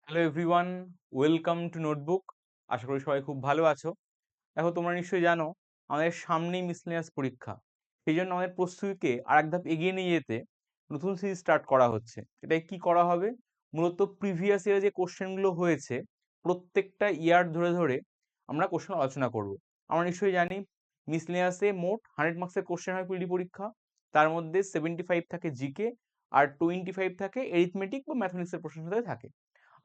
Hello everyone, welcome to notebook. আশা করি সবাই খুব ভালো আছো। দেখো, তোমরা নিশ্চয়ই জানো আমাদের সামনেই মিসলেনিয়াস পরীক্ষা। সেই জন্য আমাদের প্রস্তুতিকে আর এক ধাপ এগিয়ে নিয়ে যেতে নতুন সিরিজ স্টার্ট করা হচ্ছে। এটাই কি করা হবে, মূলত প্রিভিয়াস ইয়ারে যে কোশ্চেনগুলো হয়েছে প্রত্যেকটা ইয়ার ধরে ধরে আমরা কোশ্চেন আলোচনা করব। আমরা নিশ্চয়ই জানি মিসলেনিয়াসে মোট 100 মার্কসের কোশ্চেন হয় পিডি পরীক্ষা। তার মধ্যে 75 থাকে জিকে আর 25 থাকে এরিথমেটিক বা ম্যাথমেটিক্সের প্রশ্ন থাকে।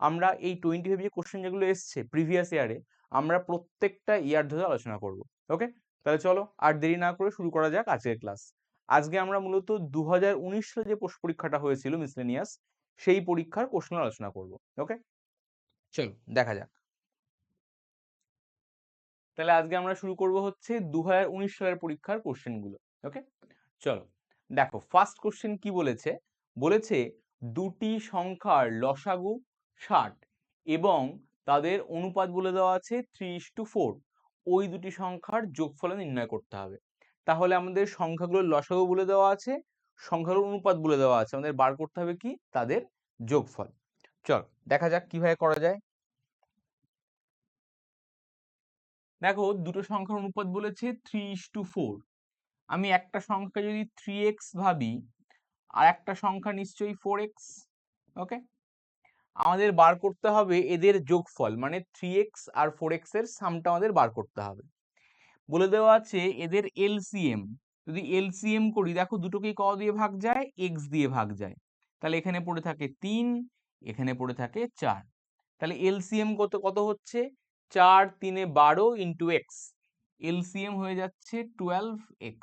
আমরা এই 25 যে কোশ্চেন যেগুলো এসছে প্রিভিয়াস ইয়ারে, আমরা প্রত্যেকটা ইয়ার ধরে আলোচনা করব। ওকে, তাহলে চলো আর দেরি না করে শুরু করা যাক আজকের ক্লাস। আজকে আমরা মূলত 2019 সালে যে পরীক্ষাটা হয়েছিল মিসলেনিয়াস, সেই পরীক্ষার কোশ্চেন আলোচনা করব। ওকে, চলো দেখা যাক। তাহলে আজকে আমরা শুরু করব হচ্ছে 2019 সালের পরীক্ষার কোশ্চেন গুলো। ওকে, চলো দেখো ফার্স্ট কোশ্চেন কি বলেছে। বলেছে দুটি সংখ্যার লসাগু 60 এবং তাদের অনুপাত বলে দেওয়া আছে 3:4। ওই দুটি সংখ্যার যোগফল নির্ণয় করতে হবে। তাহলে আমাদের সংখ্যাগুলোর লসাগু বলে দেওয়া আছে, সংখ্যাগুলোর অনুপাত বলে দেওয়া আছে, আমাদের বার করতে হবে কি তাদের যোগফল। চল দেখা যাক কিভাবে করা যায়। দেখো, দুটো সংখ্যার অনুপাত বলেছে 3:4। আমি একটা সংখ্যা যদি 3x ভাবি আর একটা সংখ্যা নিশ্চয়ই 4x। ওকে, আমাদের বার করতে হবে এদের যোগফল, মানে 3x আর 4x এর সামটা আমাদের বার করতে হবে। বলে দেওয়া আছে এদের এলসিএম। যদি এলসিএম করি, দেখো দুটোকেই কত দিয়ে ভাগ যায়, x দিয়ে ভাগ যায়। তাহলে এখানে পড়ে থাকে 3, এখানে পড়ে থাকে 4। তাহলে এলসিএম কত কত হচ্ছে, 4 3 12 ইন্টু এক্স। এলসিএম হয়ে যাচ্ছে 12x।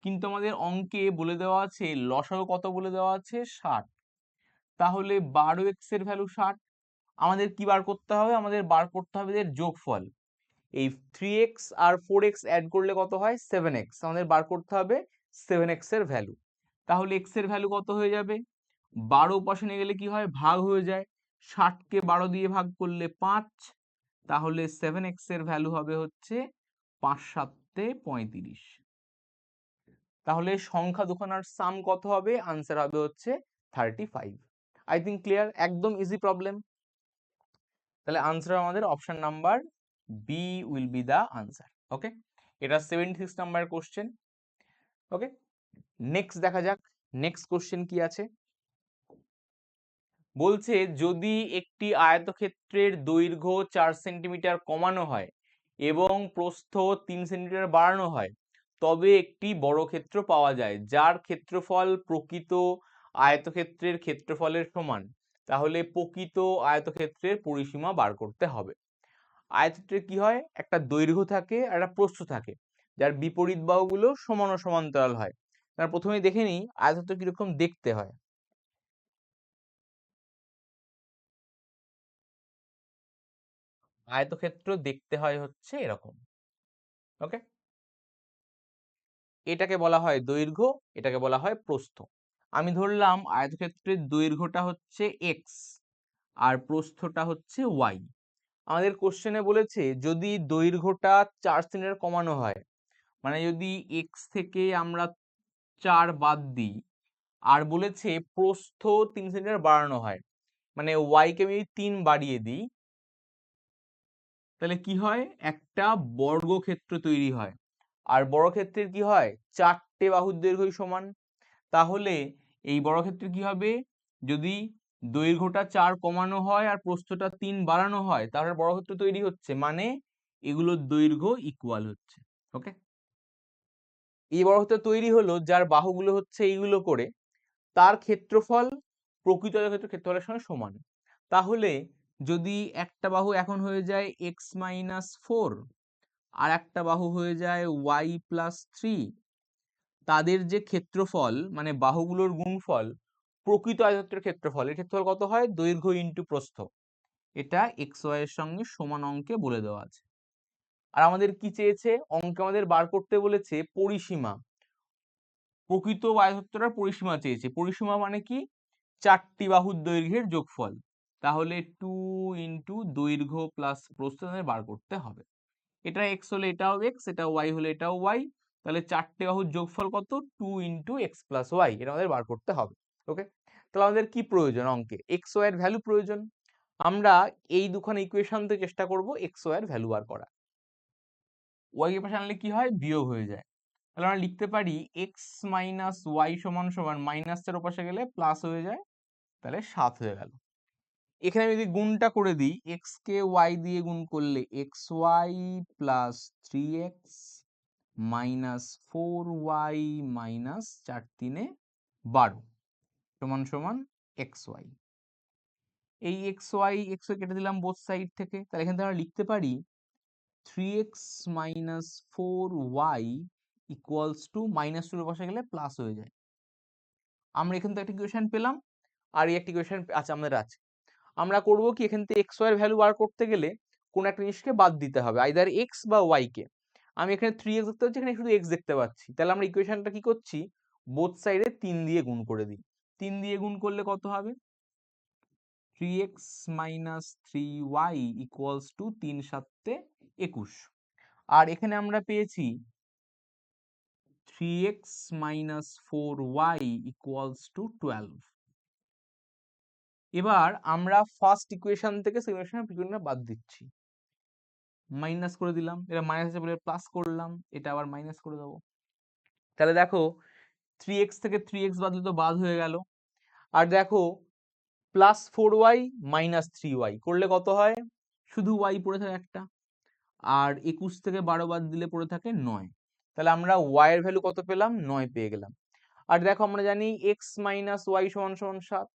কিন্তু আমাদের অঙ্কে বলে দেওয়া আছে লসাগু কত বলে দেওয়া আছে 60। তাহলে 12x এর ভ্যালু 60। আমাদের কি বার করতে হবে, আমাদের বার করতে হবে এর যোগফল। এই 3x আর 4x অ্যাড করলে কত হয় 7x। আমাদের বার করতে হবে 7x এর ভ্যালু। তাহলে x এর ভ্যালু কত হয়ে যাবে, 12 পাশে নিয়ে গেলে কি হয় ভাগ হয়ে যায়, 60 কে 12 দিয়ে ভাগ করলে 5। তাহলে 7x এর ভ্যালু হবে হচ্ছে 5 7 35। তাহলে সংখ্যা দুখানার সাম কত হবে, আনসার হবে হচ্ছে 35। আই থিঙ্ক ক্লিয়ার, একদম ইজি প্রবলেম। তাহলে আনসার আমাদের option number B will be the answer. Okay, এটা 76 নাম্বারের কোশ্চেন। ওকে, নেক্সট দেখা যাক নেক্সট কোশ্চেন কি আছে। বলছে যদি একটি আয়তক্ষেত্রের দৈর্ঘ্য 4 সেন্টিমিটার কমানো হয় এবং প্রস্থ 3 সেন্টিমিটার বাড়ানো হয়, তবে একটি বর্গক্ষেত্র পাওয়া যায় যার ক্ষেত্রফল প্রকৃত আয়তক্ষেত্রের ক্ষেত্রফলের সমান। তাহলে প্রকৃত আয়তক্ষেত্রের পরিসীমা বার করতে হবে। আয়তক্ষেত্রে কি হয়, একটা দৈর্ঘ্য থাকে আর একটা প্রস্থ থাকে, যার বিপরীত বাহুগুলো সমান ও সমান্তরাল হয়। তার প্রথমেই দেখে নিই আয়তক্ষেত্র কিরকম দেখতে হয়। আয়তক্ষেত্র দেখতে হয় হচ্ছে এরকম। ওকে, এটাকে বলা হয় দৈর্ঘ্য, এটাকে বলা হয় প্রস্থ। আমি ধরলাম আয়তক্ষেত্রের দৈর্ঘ্যটা হচ্ছে এক্স আর প্রস্থটা হচ্ছে ওয়াই। আমাদের কোশ্চেনে বলেছে যদি দৈর্ঘ্যটা 4 সেন্টিমিটার কমানো হয়, মানে যদি এক্স থেকে আমরা 4 বাদ দিই, আর বলেছে প্রস্থ 3 সেন্টিমিটার বাড়ানো হয়, মানে ওয়াই কে আমি 3 বাড়িয়ে দিই, তাহলে কি হয় একটা বর্গক্ষেত্র তৈরি হয়। আর বর্গক্ষেত্রের কি হয়, 4টে বাহুর দৈর্ঘ্যই সমান। তাহলে এই বর্গক্ষেত্রে কি হবে, যদি দৈর্ঘ্যটা 4 কমানো হয় আর প্রস্থটা 3 বাড়ানো হয়, তাহলে বর্গক্ষেত্র তৈরি হচ্ছে, মানে এগুলোর দৈর্ঘ্য ইকুয়াল হচ্ছে। ওকে, এই বর্গক্ষেত্র তৈরি হলো যার বাহুগুলো হচ্ছে এইগুলো করে, তার ক্ষেত্রফল প্রকৃত আয়তক্ষেত্রের ক্ষেত্রফলের সঙ্গে সমান। তাহলে যদি একটা বাহু এখন হয়ে যায় x-4 আর একটা বাহু হয়ে যায় y+3, তাদের যে ক্ষেত্রফল মানে বাহুগুলোর গুণফল প্রকৃত আয়তক্ষেত্রের ক্ষেত্রফল, এর ক্ষেত্রফল কত হয়, দৈর্ঘ্য ইন্টু প্রস্থ। এটা এক্স ওয়াই এর সঙ্গে সমান অঙ্কে বলে দেওয়া আছে। আর আমাদের কি চেয়েছে, অঙ্কে আমাদের বার করতে বলেছে পরিসীমা, প্রকৃত আয়তক্ষেত্রের পরিসীমা চেয়েছে। পরিসীমা মানে কি, 4টি বাহুর দৈর্ঘ্যের যোগফল। তাহলে 2 ইন্টু দৈর্ঘ্য প্লাস প্রস্থ বার করতে হবে। এটা এক্স হলে এটাও এক্স, এটা ওয়াই হলে এটাও ওয়াই। তাহলে 4টে বাহুর যোগফল কত, 2 ইন্টু এক্স প্লাস ওয়াই, এটা আমাদের বার করতে হবে। ওকে, তাহলে আমাদের কি প্রয়োজন অঙ্কে, এক্স ওয়াই এর ভ্যালু প্রয়োজন। আমরা এই দুখানা ইকুয়েশন থেকে চেষ্টা করব এক্স ওয়াই এর ভ্যালু বার করা। ওয়াই এর পাশে আনলে কি হয়, বিয়োগ হয়ে যায়। তাহলে আমরা লিখতে পারি এক্স মাইনাস ওয়াই সমান সমান মাইনাস 4 ওপাশে গেলে প্লাস হয়ে যায়, তাহলে 7 হয়ে গেল। এখানে আমি যদি গুণটা করে দিই, এক্স কে ওয়াই দিয়ে গুণ করলে x y plus 3x minus 4y minus 4 3 12 সমান সমান এক্স ওয়াই। এই এক্স ওয়াই কেটে দিলাম বোথ সাইড থেকে, তাহলে এখান থেকে আমরা লিখতে পারি 3x minus 4y equals to minus 2 এর পাশে গেলে প্লাস হয়ে যায়। আমরা এখান থেকে একটা ইকুয়েশন পেলাম, আর এই একটা ইকুয়েশন আচ্ছা আমাদের আছে। আমরা করব কি, এখান থেকে এক্স ওয়াই এর ভ্যালু বার করতে গেলে কোন একটা জিনিসকে বাদ দিতে হবে, আইদার এক্স বা ওয়াই কে। আমি এখানে 3x দেখতে পাচ্ছি, এখানে শুধু এক্স দেখতে পাচ্ছি, তাহলে আমরা ইকুয়েশনটা কি করছি, বোথ সাইডে 3 দিয়ে গুণ করে দিই। 3 দিয়ে গুণ করলে কত হবে, 3x minus 3y equals to 3 7 21। আর এখানে আমরা পেয়েছি 3x minus 4y equals to 12। এবার আমরা ফার্স্ট ইকুয়েশন থেকে সেকেন্ড ইকুয়েশন বাদ দিচ্ছি, মাইনাস করে দিলাম, এটা মাইনাস আছে বলে প্লাস করলাম, এটা আবার মাইনাস করে দেবো। তাহলে দেখো 3x থেকে 3x বাদ দিলে তো বাদ হয়ে গেল। আর দেখো প্লাস 4y মাইনাস 3y করলে কত হয়, শুধু y পড়ে থাকে একটা। আর 21 থেকে 12 বাদ দিলে পড়ে থাকে 9। তাহলে আমরা y এর ভ্যালু কত পেলাম, 9 পেয়ে গেলাম। আর দেখো আমরা জানি x মাইনাস ওয়াই সমান সমান 7।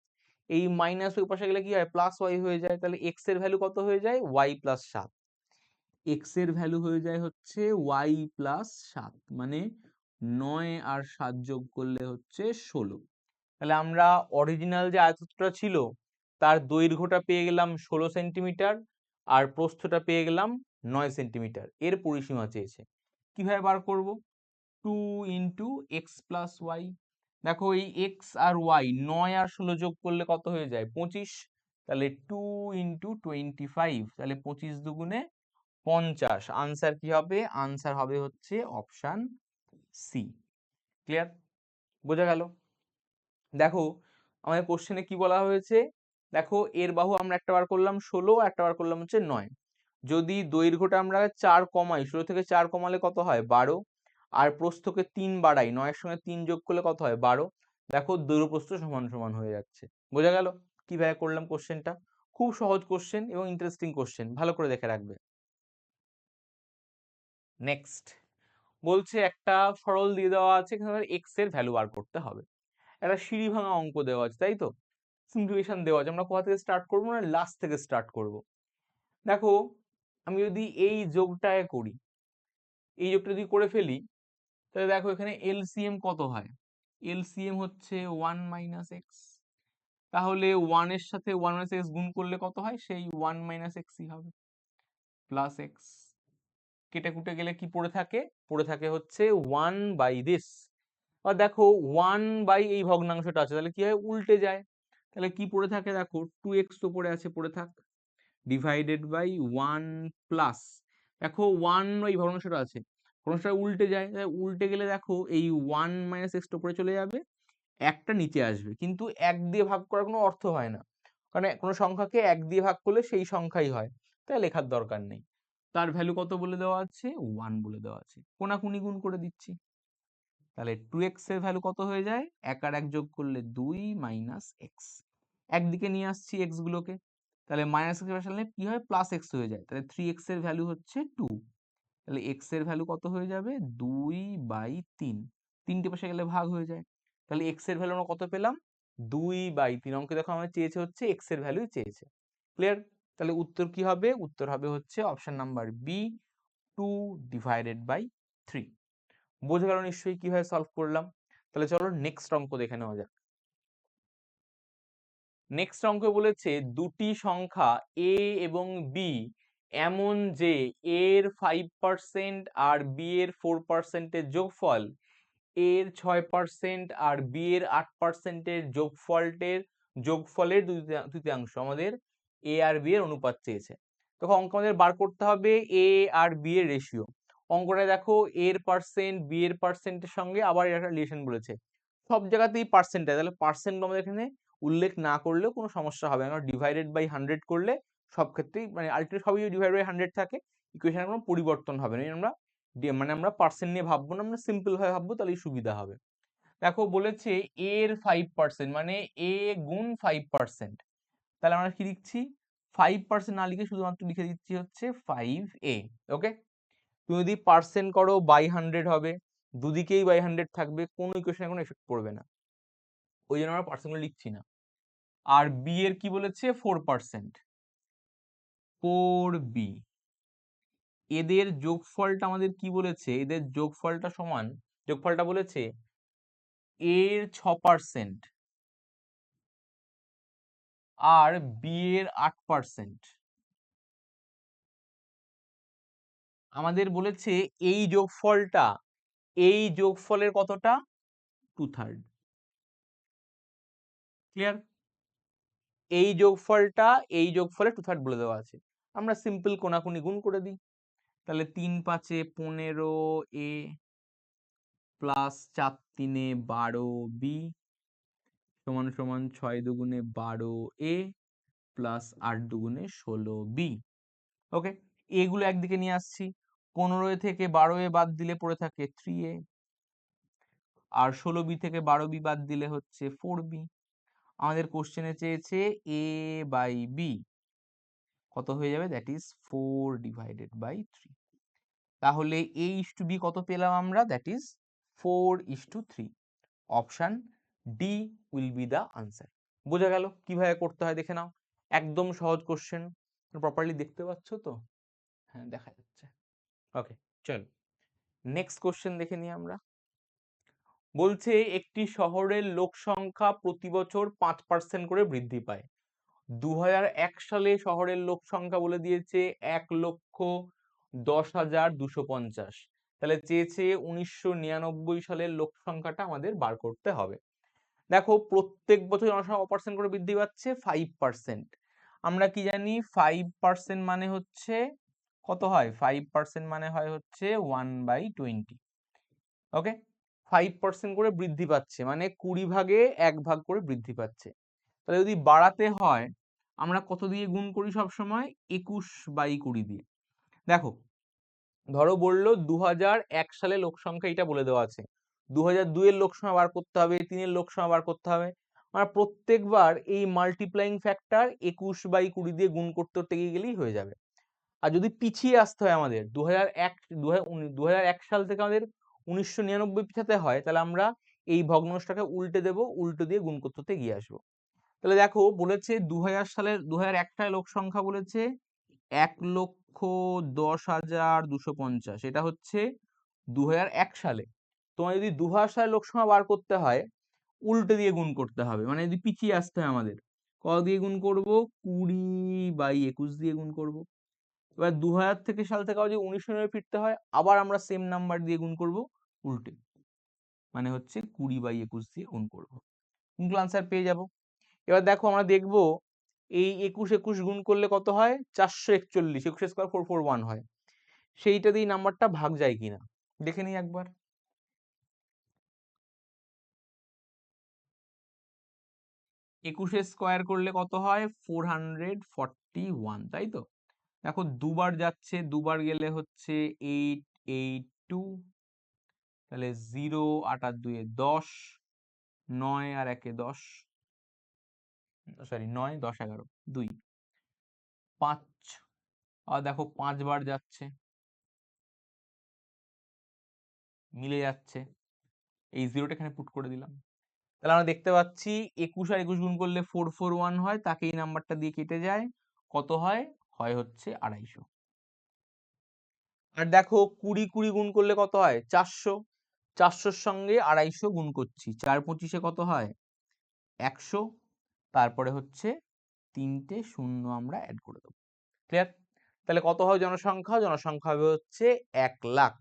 এই মাইনাস ওই পাশে গেলে কি হয়, প্লাস ওয়াই হয়ে যায়। তাহলে x এর ভ্যালু কত হয়ে যায়, y প্লাস 7। x এর ভ্যালু হয়ে যায় হচ্ছে y প্লাস 7, মানে 9 আর 7 যোগ করলে হচ্ছে 16। তাহলে আমরা অরিজিনাল যে আয়তটা ছিল তার দৈর্ঘ্যটা পেয়ে গেলাম 16 সেন্টিমিটার, আর প্রস্থটা পেয়ে গেলাম 9 সেন্টিমিটার। এর পরিসীমা চেয়েছে, কিভাবে বার করব, 2 ইন্টু এক্স প্লাস ওয়াই। দেখো এই এক্স আর ওয়াই 9 আর 16 যোগ করলে কত হয়ে যায়, 25। তাহলে 2 ইন্টু 25, তাহলে 25 দুগুণে 50। আনসার কি হবে, আনসার হবে হচ্ছে অপশান সি। ক্লিয়ার, বোঝা গেল। দেখো আমাদের কোশ্চেনে কি বলা হয়েছে, দেখো এর বাহু আমরা একটা বার করলাম 16, একটা বার করলাম হচ্ছে 9। যদি দৈর্ঘ্যটা আমরা 4 কমাই, 16 থেকে 4 কমালে কত হয় 12, আর প্রস্থকে 3 বাড়াই, 9 এর সঙ্গে 3 যোগ করলে কত হয় 12। দেখো দৈর্ঘ্য প্রস্থ সমান সমান হয়ে যাচ্ছে। বোঝা গেল কিভাবে করলাম কোশ্চেনটা। খুব সহজ কোশ্চেন এবং ইন্টারেস্টিং কোশ্চেন, ভালো করে দেখে রাখবে। নেক্সট বলছে একটা সরল দিয়ে দেওয়া আছে, এখানে এক্স এর ভ্যালু বার করতে হবে। একটা সিঁড়ি ভাঙা অঙ্ক দেওয়া আছে, তাই তো, সিম্পলিফিকেশন দেওয়া আছে। আমরা কোথা থেকে স্টার্ট করবো, না লাস্ট থেকে স্টার্ট করব। দেখো আমি যদি এই যোগটায় করি, এই যোগটা যদি করে ফেলি, তাহলে দেখো এখানে এলসিএম কত হয়, এলসিএম হচ্ছে 1 মাইনাস এক্স। তাহলে 1 এর সাথে 1 মাইনাস এক্স গুণ করলে কত হয়, সেই 1 মাইনাস এক্সই হবে, প্লাস এক্স। কেটে কুটে গেলে কি পড়ে থাকে, পড়ে থাকে হচ্ছে 1 বাই দিস। আর দেখো 1 বাই এই ভগ্নাংশটা আছে, তাহলে কি হয় উল্টে যায়। তাহলে কি পড়ে থাকে, দেখো 2x তো পড়ে আছে, পড়ে থাক, ডিভাইডেড বাই 1 প্লাস, দেখো 1 এই ভগ্নাংশটা আছে, ভগ্নাংশটা উল্টে যায়, উল্টে গেলে দেখো এই 1 মাইনাস এক্স উপরে চলে যাবে, একটা নিচে আসবে। কিন্তু 1 দিয়ে ভাগ করার কোনো অর্থ হয় না, কারণ কোনো সংখ্যাকে 1 দিয়ে ভাগ করলে সেই সংখ্যাই হয়, তাই লেখার দরকার নেই। তার ভ্যালু কত বলে দেওয়া আছে, 1 বলে দেওয়া আছে, কোনাকুনি গুণ করে দিচ্ছি। তাহলে 2x এর ভ্যালু কত হয়ে যায়, 1 আর 1 যোগ করলে 2 মাইনাস এক্স। একদিকে নিয়ে আসছি এক্স গুলোকে, তাহলে মাইনাস এক্স বসালে কি হয়, প্লাস এক্স হয়ে যায়। তাহলে 3x এর ভ্যালু হচ্ছে 2। তাহলে x এর ভ্যালু কত হয়ে যাবে, 2 বাই 3। 3টে পাশে গেলে ভাগ হয়ে যায়। তাহলে x এর ভ্যালু আমরা কত পেলাম, 2 বাই 3। অঙ্কে দেখো আমরা চেয়েছে হচ্ছে x এর ভ্যালুই চেয়েছে। ক্লিয়ার, তাহলে উত্তর কি হবে, উত্তর হবে হচ্ছে option number B, 2 divided by 3। বোঝা গেল নিশ্চয়ই কিভাবে সলভ করলাম। তাহলে চলো নেক্সট অঙ্ক দেখে নেওয়া যাক। নেক্সট অঙ্ক বলেছে দুটি সংখ্যা a এবং b এমন যে a এর 5% আর b এর 4% এর যোগফল a এর 6% আর b এর 8% এর যোগফলের তৃতীয়াংশ। আমাদের a আর b এর অনুপাত চেয়েছে। তখন অঙ্ক আমাদের বার করতে হবে a আর b এর রেশিও। অঙ্কটা দেখো a এর পার্সেন্ট b এর পার্সেন্টের সঙ্গে আবার একটা রিলেশন বলেছে, সব জায়গাতেই পার্সেন্ট, তাহলে পার্সেন্ট আমাদের এখানে উল্লেখ না করলেও কোনো সমস্যা হবে না, ডিভাইডেড বাই 100 করলে সব ক্ষেত্রেই মানে আলটিমেট সবই ডিভাইড বাই 100 থাকে, ইকুয়েশনের কোনো পরিবর্তন হবে না। আমরা মানে আমরা পার্সেন্ট নিয়ে ভাববো না, আমরা সিম্পল ভাবে ভাববো, তাহলেই সুবিধা হবে। দেখো বলেছে এর 5% মানে এ গুণ 5%, তাহলে আমরা কি লিখছি 5% না লিখে শুধুমাত্র লিখে দিচ্ছি হচ্ছে 5a। ওকে, তুমি যদি পার্সেন্ট করো বাই 100 হবে, দুদিকেই বাই 100 থাকবে, কোনো ইকুয়েশনে কোনো এফেক্ট পড়বে না, ওই জন্য আমরা পার্সেন্ট লিখছি না। আর বি এর কি বলেছে 4%, 4b, এদের যোগফলটা আমাদের কি বলেছে, এদের যোগফলটা সমান, যোগফলটা বলেছে এর 6% আর বি এর 8%। আমাদের বলেছে এই যোগফলটা, এই যোগফলের কতটা, 2/3। ক্লিয়ার? এই যোগফলটা এই যোগফলে 2/3 বলে দেওয়া আছে, আমরা সিম্পল কোনাকুনি গুণ করে দিই। তাহলে 3 5 এ 15a প্লাস 4 3 এ 12b সমান সমান 6 দুগুণে 12a প্লাস 8 দুগুণে 16b। ওকে, এগুলো একদিকে নিয়ে আসছি, 15 থেকে 12a বাদ দিলে পড়ে থাকে 3a, আর 16b থেকে 12b বাদ দিলে হচ্ছে 4b। আমাদের কোশ্চেনে চেয়েছে a বাই b কত হয়ে যাবে, দ্যাট ইজ 4/3। তাহলে a ইস টু b কত পেলাম আমরা, that is 4:3। Option D will be the answer. বোঝা গেল কিভাবে করতে হয়, দেখে নাও, একদম সহজ কোশ্চেন। প্রপারলি দেখতে পাচ্ছ তো? হ্যাঁ দেখা যাচ্ছে। ওকে চল নেক্সট কোশ্চেন দেখে নিই আমরা। বলছে একটি শহরের লোক সংখ্যা প্রতি বছর 5% করে বৃদ্ধি পায়। 2001 সালে শহরের লোক সংখ্যা বলে দিয়েছে 1,10,250। তাহলে চেয়েছে 1999 সালের লোক সংখ্যাটা আমাদের বার করতে হবে। দেখো প্রত্যেক বছর জনসংখ্যা % করে বৃদ্ধি পাচ্ছে 5%। আমরা কি জানি 5% মানে হচ্ছে কত হয়, 5% মানে হয় হচ্ছে 1/20। ওকে, 5% করে বৃদ্ধি পাচ্ছে মানে 20 ভাগে 1 ভাগ করে বৃদ্ধি পাচ্ছে। তাহলে যদি বাড়াতে হয় আমরা কত দিয়ে গুণ করি সব সময়, 21/20 দিয়ে। দেখো ধরো বললো 2001 সালে লোক সংখ্যা এটা বলে দেওয়া আছে, 2002 এর লোক সংখ্যা বার করতে হবে, 3 এর লোক সংখ্যা বার করতে হবে। আমরা প্রত্যেকবার এই মাল্টিপ্লাইং ফ্যাক্টর 21/20 দিয়ে গুণ করতে গেলেই হয়ে যাবে। আর যদি পিছিয়ে আসতে হয় আমাদের 2001 সাল থেকে আমাদের 1999 পিছাতে হয়, তাহলে আমরা এই ভগ্নাংশটাকে উল্টে দেব, উল্টো দিয়ে গুণ করতে গিয়ে আসবো। তাহলে দেখো বলেছে 2001 সালে লোক সংখ্যা বলেছে 1,10,250, এটা হচ্ছে 2001 সালে। তোমার যদি 2000 সালে লোক সংখ্যা বার করতে হয় উল্টে দিয়ে গুণ করতে হবে, মানে যদি পিছিয়ে আসতে হয় আমাদের কত দিয়ে গুণ করব, 20/21 দিয়ে গুণ করব। এবার 2000 থেকে সাল থেকে যদি 1999 ফিরতে হয় আবার আমরা সেম নাম্বার দিয়ে গুণ করব উল্টে, মানে হচ্ছে 20/21 দিয়ে গুণ করব, সিম্পল আনসার পেয়ে যাব। এবার দেখো আমরা দেখব এই 21 গুণ করলে কত হয়, 441, 21 স্কয়ার 441 হয়, সেইটা দিয়ে নাম্বারটা ভাগ যায় কিনা দেখে নিই একবার। 21 স্কয়ার করলে কত হয় 441, তাই তো? দেখো দুবার যাচ্ছে, দুবার গেলে হচ্ছে 882, তাহলে 0 8 আর 2 10, 9 আর 1 10, সরি 9 10 11 2 5, আর দেখো 5 বার যাচ্ছে, মিলে যাচ্ছে, এই জিরোটা এখানে পুট করে দিলাম। তাহলে আমরা দেখতে পাচ্ছি 21 আর 21 গুণ করলে 441 হয়, তাকে এই নাম্বারটা দিয়ে কেটে যায়, কত হয়, হয় হচ্ছে 250। আর দেখো 20 20 গুণ করলে কত হয় 400, 400-র সঙ্গে 250 গুণ করছি, 4 25-এ কত হয় 100, তারপরে হচ্ছে 3টে শূন্য আমরা অ্যাড করে দেবো। ক্লিয়ার? তাহলে কত হয় জনসংখ্যা, জনসংখ্যা হবে হচ্ছে 1 লাখ।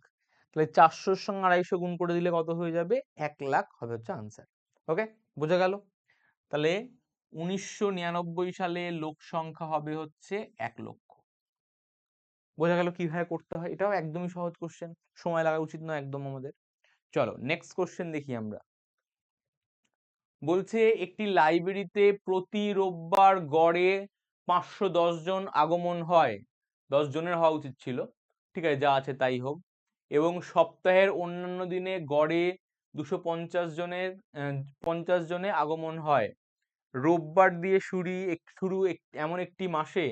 তাহলে 400-র সঙ্গে 250 গুণ করে দিলে কত হয়ে যাবে, 1 লাখ হবে হচ্ছে আনসার। ওকে, বোঝা গেল? তাহলে 1999 সালে লোক সংখ্যা হবে হচ্ছে 1 লক্ষ। বোঝা গেল কিভাবে করতে হয়, এটাও একদমই সহজ কোশ্চেন, সময় লাগা উচিত নয় একদম আমাদের। চলো নেক্সট কোশ্চেন দেখি আমরা। বলছে একটি লাইব্রেরিতে প্রতি রোববার গড়ে 510 জন আগমন হয়। 10 জনের হওয়া উচিত ছিল, ঠিক আছে, যা আছে তাই হোক। এবং সপ্তাহের অন্যান্য দিনে গড়ে 250 জনে আগমন হয়। রোববার দিয়ে এমন একটি মাসে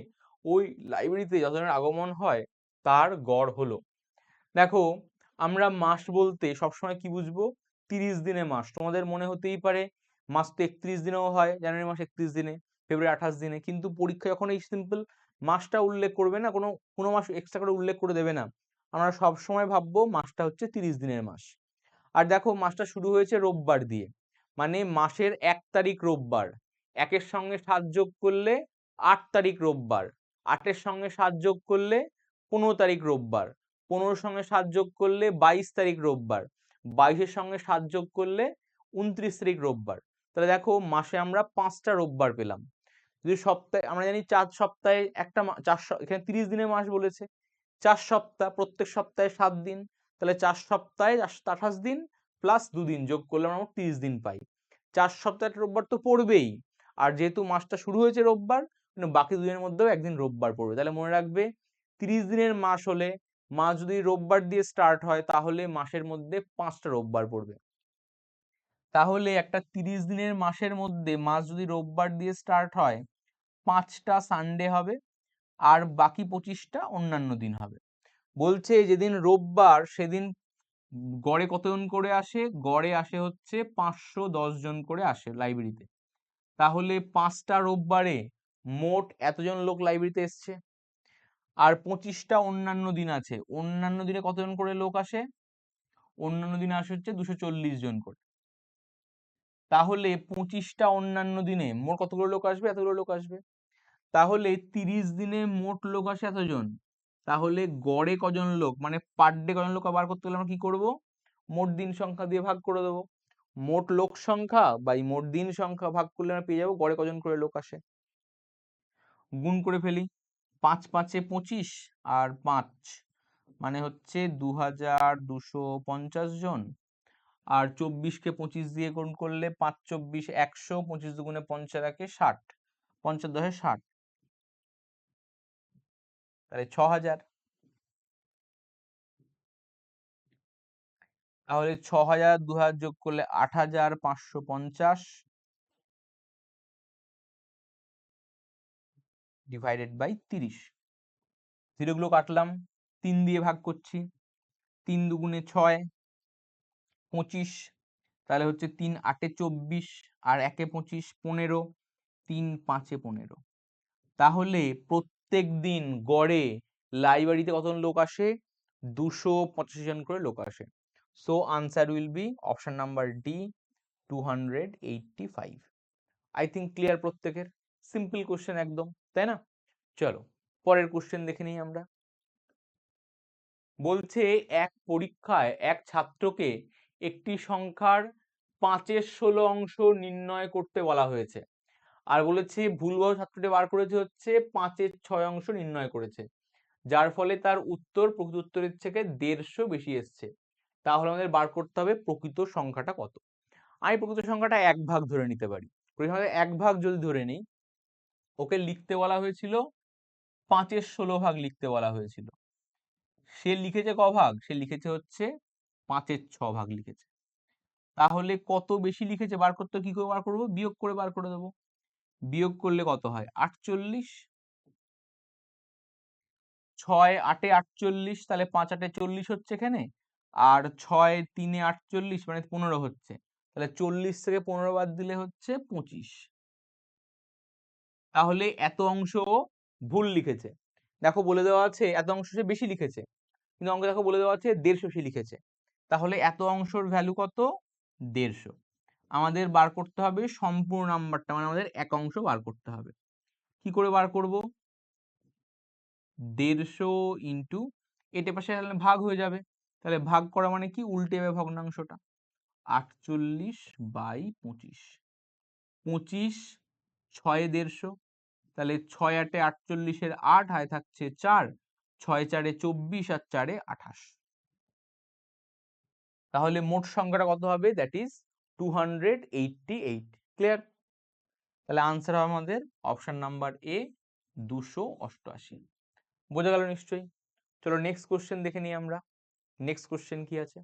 ওই লাইব্রেরিতে যতজনের আগমন হয় তার গড় হলো। দেখো, আমরা মাস বলতে সবসময় কি বুঝবো? 30 দিনে মাস। তোমাদের মনে হতেই পারে মাস তো 31 দিনেও হয়, জানুয়ারি মাস 31 দিনে, ফেব্রুয়ারি 28 দিনে, কিন্তু পরীক্ষা যখন এই সিম্পল মাসটা উল্লেখ করবে না, কোনো মাস এক্সট্রা করে উল্লেখ করে দেবে না, আমরা সব সময় ভাববো মাসটা হচ্ছে 30 দিনের মাস। আর দেখো, মাসটা শুরু হয়েছে রোববার দিয়ে, মানে মাসের 1 তারিখ রোববার। 1-এর সঙ্গে 7 যোগ করলে 8 তারিখ রোববার। 8-এর সঙ্গে 7 যোগ করলে 15 তারিখ রোববার। 15-এর সঙ্গে 7 যোগ করলে 22 তারিখ রোববার। 22-এর সঙ্গে 7 যোগ করলে 29 তারিখ রোববার। তাহলে দেখো, মাসে আমরা 5টা রোববার পেলাম। যদি সপ্তাহে, আমরা জানি 4 সপ্তাহে একটা এখানে 30 দিনের মাস বলেছে, 4 সপ্তাহ, প্রত্যেক সপ্তাহে 7 দিন, তাহলে 4 সপ্তাহে 28 দিন প্লাস 2 দিন যোগ করলে আমরা 30 দিন পাই। 4 সপ্তাহে একটা রোববার তো পড়বেই, আর যেহেতু মাসটা শুরু হয়েছে রোববার, বাকি 2 দিনের মধ্যেও একদিন রোববার পড়বে। তাহলে মনে রাখবে, 30 দিনের মাস হলে, মাস যদি রোববার দিয়ে স্টার্ট হয়, তাহলে মাসের মধ্যে 5টা রোববার পড়বে। তাহলে একটা 30 দিনের মাসের মধ্যে মাস যদি রোববার দিয়ে স্টার্ট হয়, 5টা সানডে হবে, আর বাকি 25টা অন্যান্য দিন হবে। বলছে যেদিন রোববার সেদিন গড়ে কতজন করে আসে? গড়ে আসে হচ্ছে 510 জন করে আসে লাইব্রেরিতে। তাহলে 5টা রোববারে মোট এতজন লোক লাইব্রেরিতে এসছে। আর 25টা অন্যান্য দিন আছে, অন্যান্য দিনে কতজন করে লোক আসে? অন্যান্য দিনে আসে হচ্ছে 240 জন করে। তাহলে 25টা অন্যান্য দিনে মোট কতগুলো লোক আসবে? এতগুলো লোক আসবে। তাহলে 30 দিনে মোট লোক আসে এতজন। তাহলে গড়ে কজন লোক, মানে পার ডে কজন লোক বার করতে গেলে আমরা কি করব? মোট দিন সংখ্যা দিয়ে ভাগ করে দেবো। মোট লোক সংখ্যা বাই মোট দিন সংখ্যা ভাগ করলে আমরা পেয়ে যাবো গড়ে কজন করে লোক আসে। গুণ করে ফেলি, 5 5-এ 25 আর 5 মানে হচ্ছে 2250 জন। আর 24-কে 25 দিয়ে গুণ করলে 5 24 100, 25 দুগুণে 50 একে 60, 50 10-এ 60, তাহলে 6000। তাহলে 6000 2000 যোগ করলে 8550 ডিভাইডেড বাই 30। জিরোগুলো কাটলাম, 3 দিয়ে ভাগ করছি, 3 দুগুণে 6, 25, তাহলে হচ্ছে 3 8-এ 24 আর 1-এ 25, 15, 3 5-এ 15। তাহলে প্রত্যেক দিন গড়ে লাইব্রেরিতে কতজন লোক আসে? 285 জন করে লোক আসে। So answer will B option number D, 285। I think clear প্রত্যেকের? সিম্পল কোশ্চেন একদম, তাই না? চলো পরের কোশ্চেন দেখে নিই আমরা। বলছে এক পরীক্ষায় এক ছাত্রকে একটি সংখ্যার 5-এর 16 অংশ নির্ণয় করতে বলা হয়েছে, আর বলেছে ভুলবহ ছাত্রটি বার করেছে হচ্ছে 5-এর 6 অংশ নির্ণয় করেছে, যার ফলে তার উত্তর প্রকৃত উত্তরের থেকে 150 বেশি এসছে। তাহলে আমাদের বার করতে হবে প্রকৃত সংখ্যাটা কত। আমি প্রকৃত সংখ্যাটা 1 ভাগ ধরে নিতে পারি। প্রকৃত সংখ্যাটা 1 ভাগ যদি ধরে নিই, ওকে লিখতে বলা হয়েছিল 5-এর 16 ভাগ লিখতে বলা হয়েছিল। সে লিখেছে ক ভাগ? সে লিখেছে হচ্ছে 5-এর 6 ভাগ লিখেছে। তাহলে কত বেশি লিখেছে বার করতে কি করে বার করবো? বিয়োগ করে বার করে দেবো। বিয়োগ করলে কত হয়? 48। 6 8-এ 48, তাহলে 5 8-এ 40 হচ্ছে এখানে, আর 6 3-এ 48 মানে 15 হচ্ছে। তাহলে 40 থেকে 15 বাদ দিলে হচ্ছে 25। তাহলে এত অংশ ভুল লিখেছে। দেখো বলে দেওয়া আছে এত অংশ সে বেশি লিখেছে, কিন্তু অঙ্কে দেখো বলে দেওয়া আছে 150 সে লিখেছে। তাহলে এত অংশর ভ্যালু কত? 150। আমাদের বার করতে হবে সম্পূর্ণ নাম্বারটা, মানে আমাদের এক অংশ বার করতে হবে। কি করে বার করব? 150 ইন্টু, এটা পাশে ভাগ হয়ে যাবে, তাহলে ভাগ করা মানে কি? উল্টে যাবে ভগ্নাংশটা। 48/25, 25 6-এ 150, তাহলে 6 8-এ 48-এর 8, হায় থাকছে 4, 6 4-এ 24 আর 4-এ 28। তাহলে মোট সংখ্যাটা কত হবে? That is 288। ক্লিয়ার? তাহলে আনসার হবে আমাদের অপশন নাম্বার এ 288। বোঝা গেল নিশ্চয়ই? চলো নেক্সট কোশ্চেন দেখে নিই আমরা। নেক্সট কোশ্চেন কি আছে,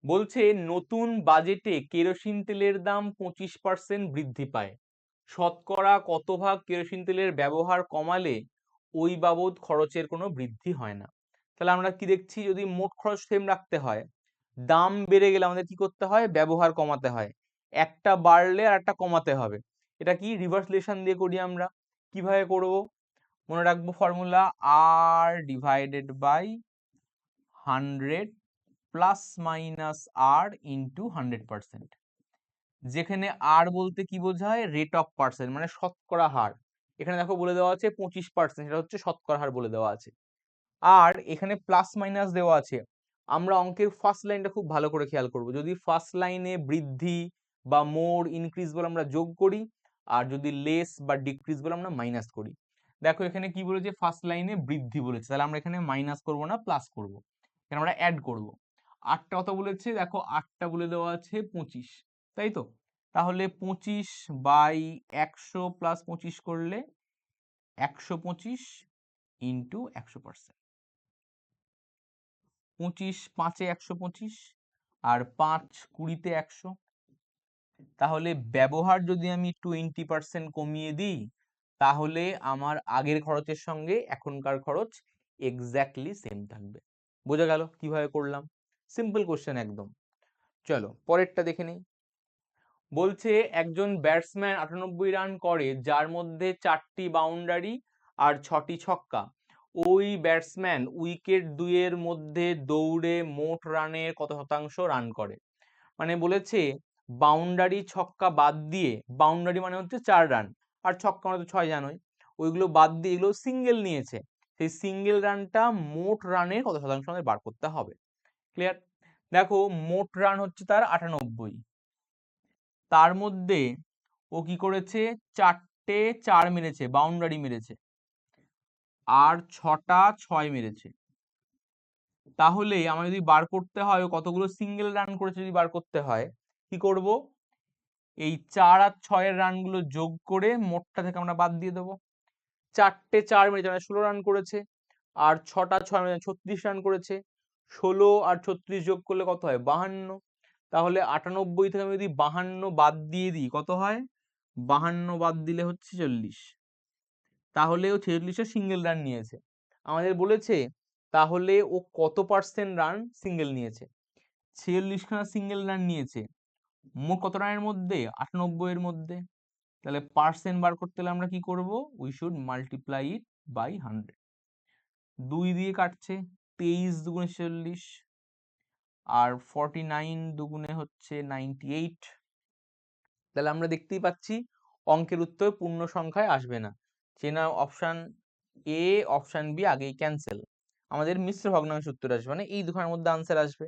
বলছে নতুন বাজেটে কেরোসিন তেলের দাম 25% বৃদ্ধি পায়, শতকরা কত ভাগ কেরোসিন তেলের ব্যবহার কমালে ওই বাবদ খরচের কোনো বৃদ্ধি হয় না? তাহলে আমরা কি দেখছি, যদি মোট খরচ সেম রাখতে হয়, দাম বেড়ে গেলে আমাদের কি করতে হয়, ব্যবহার কমাতে হয়। একটা বাড়লে আর একটা কমাতে হবে। এটা কি রিভার্স রিলেশন দিয়ে করি আমরা। কিভাবে করব, মনে রাখবো formula, R divided by 100 plus minus R into 100%। যেখানে আর বলতে কি বোঝায়, রেট অফ পার্সেন্ট, মানে শতকরা হার। এখানে দেখো বলে দেওয়া আছে 25%, সেটা হচ্ছে শতকরা হার বলে দেওয়া আছে। আর এখানে প্লাস মাইনাস দেওয়া আছে। আমরা অঙ্কের ফার্স্ট লাইনটা খুব ভালো করে খেয়াল করব। যদি ফার্স্ট লাইনে বৃদ্ধি বা মোর ইনক্রিজ বলে আমরা যোগ করি, আর যদি লেস বা ডিক্রিজ বলে আমরা মাইনাস করি। দেখো এখানে কি বলেছে, ফার্স্ট লাইনে বৃদ্ধি বলেছে, তাহলে আমরা এখানে মাইনাস করব না, প্লাস করব। এখানে আমরা অ্যাড করব। আটটা কত বলেছে, দেখো আটটা বলে দেওয়া আছে 25, তাই তো? তাহলে 25/100 প্লাস 25 করলে 125 ইন্টু 100%। 25 5-এ 125, আর 5 20-তে 100। তাহলে ব্যবহার যদি আমি 20% কমিয়ে দিই, তাহলে আমার আগের খরচের সঙ্গে এখনকার খরচ এক্স্যাক্টলি সেম থাকবে। বোঝা গেল কিভাবে করলাম? সিম্পল কোশ্চেন একদম। চলো পরেরটা দেখে নিই। বলছে একজন ব্যাটসম্যান 98 রান করে, যার মধ্যে 4টি বাউন্ডারি আর 6টি ছক্কা। ওই ব্যাটসম্যান উইকেট দুইয়ের মধ্যে দৌড়ে মোট রানের কত শতাংশ রান করে? মানে বলেছে বাউন্ডারি ছক্কা বাদ দিয়ে, বাউন্ডারি মানে হচ্ছে 4 রান, আর ছক্কা মানে তো 6 জানোই, ওইগুলো বাদ দিয়ে এগুলো সিঙ্গেল নিয়েছে। সেই সিঙ্গেল রানটা মোট রানের কত শতাংশ আমাদের বার করতে হবে। ক্লিয়ার? দেখো মোট রান হচ্ছে তার 98, তার মধ্যে ও কি করেছে, 4টে 4 মেরেছে, বাউন্ডারি মেরেছে, আর 6টা 6 মেরেছে। তাহলে আমার যদি বার করতে হয় ও কতগুলো সিঙ্গেল রান করেছে, যদি বার করতে হয় কি করব, এই 4 আর 6 এর রানগুলো যোগ করে মোটটা থেকে আমরা বাদ দিয়ে দেবো। 4টে 4 মেরেছে মানে 16 রান করেছে, আর 6টা 6 মেরেছে 36 রান করেছে। 16 আর 36 যোগ করলে কত হয়, 52। তাহলে 98 থেকে আমি যদি 52 বাদ দিয়ে দিই, কত হয়, 52 বাদ দিলে হচ্ছে 40। তাহলে ও 46 সিঙ্গেল রান নিয়েছে। আমাদের বলেছে তাহলে ও কত পার্সেন্ট রান সিঙ্গেল নিয়েছে, 46খানা সিঙ্গেল রান নিয়েছে মোট কত রানের মধ্যে, 98 এর মধ্যে। তাহলে পার্সেন্ট বার করতে হলে আমরা কি করব, we should multiply it by 100। 2 দিয়ে কাটছে, 23 দুগুণে 46, আর 49 দুগুণে হচ্ছে 98। তাহলে আমরা দেখতেই পাচ্ছি অঙ্কের উত্তর পূর্ণ সংখ্যায় আসবে না। চেনা অপশন এ, অপশন বি আগেই ক্যান্সেল। আমাদের মিশ্র ভগ্নাংশ উত্তর আসবে, মানে এই দুখানের মধ্যে আনসার আসবে।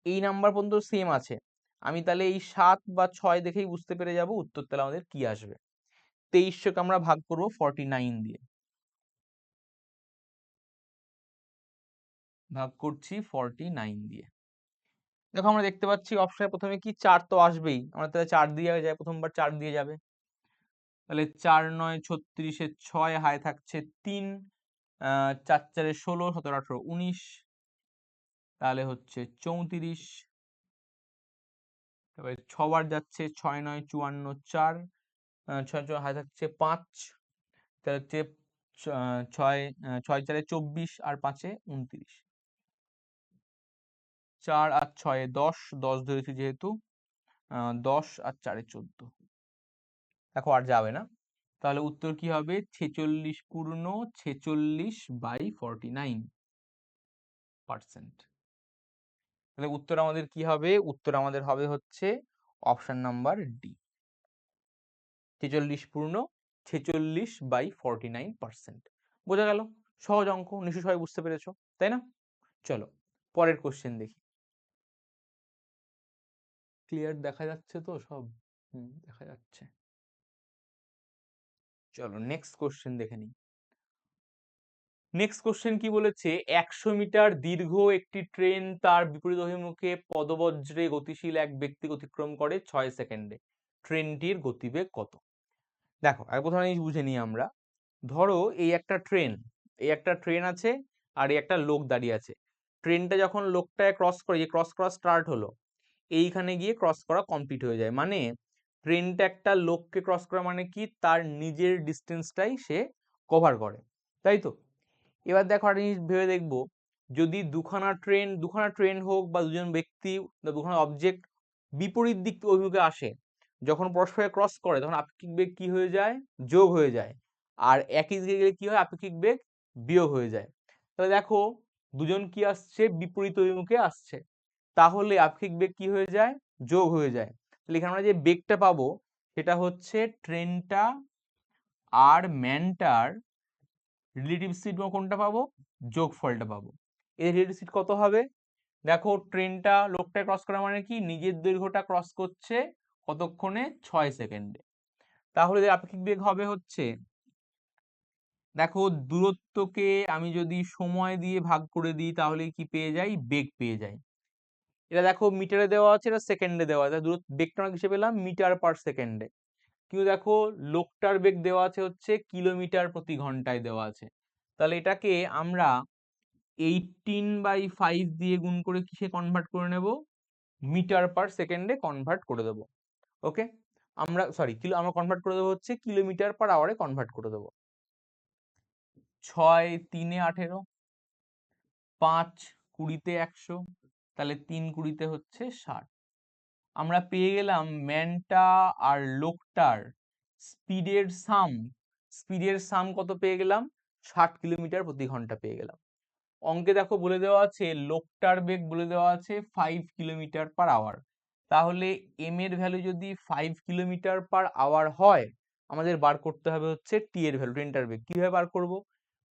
এই নাম্বার পর্যন্ত সেম আছে। আমি তাহলে এই 7 বা 6 দেখেই বুঝতে পেরে যাব উত্তর তাহলে আমাদের কি আসবে। 2300কে আমরা ভাগ করব 49 দিয়ে, ভাগ করছি 49 দিয়ে। দেখো আমরা দেখতে পাচ্ছি অপশনে প্রথমে কি 4 তো আসবেই, আমরা তাহলে 4 দিয়ে যায়, প্রথমবার 4 দিয়ে যাবে। তাহলে 4 9 36, 6 হায় থাকছে 3, 4 4 16, 17 18 19, তাহলে হচ্ছে 34। তারপরে 6 বার যাচ্ছে, 6 9 54, 4, 6 6 হায় থাকছে 5, তাহলে হচ্ছে 6 6 4 24, আর 5 29। 4 আর 6 10, 10 ধরেছি যেহেতু, 10 আর 4 14। দেখো আর যাবে না, তাহলে উত্তর কি হবে, 46 পূর্ণ 46/49%। তাহলে উত্তর আমাদের কি হবে, উত্তর আমাদের হবে হচ্ছে অপশন নাম্বার ডি, 46 পূর্ণ 46/49%। বোঝা গেল? সহজ অঙ্ক, নিশ্চয়ই সবাই বুঝতে পেরেছো, তাই না? চলো পরের কোশ্চেন দেখি। ক্লিয়ার দেখা যাচ্ছে তো সব? দেখা যাচ্ছে। চলো নেক্সট কোশ্চেন দেখে নিই। নেক্সট কোশ্চেন কি বলেছে, 100 মিটার দীর্ঘ একটি ট্রেন তার বিপরীত অভিমুখে পদবজ্রে গতিশীল এক ব্যক্তি অতিক্রম করে 6 সেকেন্ডে, ট্রেনটির গতিবেগ কত? দেখো প্রথমে বুঝে নিই আমরা। ধরো এই একটা ট্রেন আছে, আর এই একটা লোক দাঁড়িয়ে আছে। ট্রেনটা যখন লোকটায় ক্রস করে, যে ক্রস করা স্টার্ট হলো, এইখানে গিয়ে ক্রস করা কমপ্লিট হয়ে যায়, মানে ট্রেনটা একটা লোককে ক্রস করা মানে কি, তার নিজের ডিস্টেন্সটাই সে কভার করে, তাই তো? এবার দেখো একটা জিনিস ভেবে দেখবো, যদি দুখানা ট্রেন হোক বা দুজন ব্যক্তি বা দুখানা অবজেক্ট বিপরীত দিক অভিমুখে আসে, যখন পরস্পরে ক্রস করে তখন আপেক্ষিক বেগ কি হয়ে যায়, যোগ হয়ে যায়। আর একই দিকে গেলে কি হয়, আপেক্ষিক বেগ বিয়োগ হয়ে যায়। তাহলে দেখো দুজন কি আসছে, বিপরীত অভিমুখে আসছে, তাহলে আপেক্ষিক বেগ কি হয়ে যায়, যোগ হয়ে যায়। তাহলে এখানে আমরা যে বেগটা পাবো সেটা হচ্ছে ট্রেনটা আর ম্যানটার রিলেটিভ স্পিড কোনটা পাবো, যোগফলটা পাবো। এর রিলেটিভ স্পিড কত হবে? দেখো ট্রেনটা লোকটা ক্রস করা মানে কি, নিজের দৈর্ঘ্যটা ক্রস করছে কতক্ষণে, 6 সেকেন্ডে। তাহলে এর আপেক্ষিক বেগ হবে হচ্ছে, দেখো দূরত্বকে আমি যদি সময় দিয়ে ভাগ করে দিই তাহলে কি পেয়ে যাই, বেগ পেয়ে যাই। এটা দেখো মিটারে দেওয়া আছে, এটা সেকেন্ডে দেওয়া আছে, বেগটা আমরা কিসে পেলাম, মিটার পার সেকেন্ডে। কিন্তু দেখো লোকটার বেগ দেওয়া আছে হচ্ছে কিলোমিটার প্রতি ঘন্টায় দেওয়া আছে। তাহলে এটাকে আমরা 18/5 দিয়ে গুণ করে কিসে কনভার্ট করে নেব, মিটার পার সেকেন্ডে কনভার্ট করে দেবো। ওকে, আমরা কনভার্ট করে দেবো হচ্ছে কিলোমিটার পার আওয়ারে কনভার্ট করে দেবো। 6 3 18, 5 20 100, তাহলে 3 20 হচ্ছে 60। আমরা পেয়ে গেলাম ম্যানটা আর লোকটার স্পিডের সাম কত পেয়ে গেলাম, 60 কিলোমিটার প্রতি ঘন্টা পেয়ে গেলাম। অঙ্কে দেখো বলে দেওয়া আছে লোকটার বেগ বলে দেওয়া আছে 5 কিলোমিটার পার আওয়ার। তাহলে এম এর ভ্যালু যদি 5 কিলোমিটার পার আওয়ার হয়, আমাদের বার করতে হবে হচ্ছে টি এর ভ্যালু, ট্রেনটার বেগ। কিভাবে বার করব,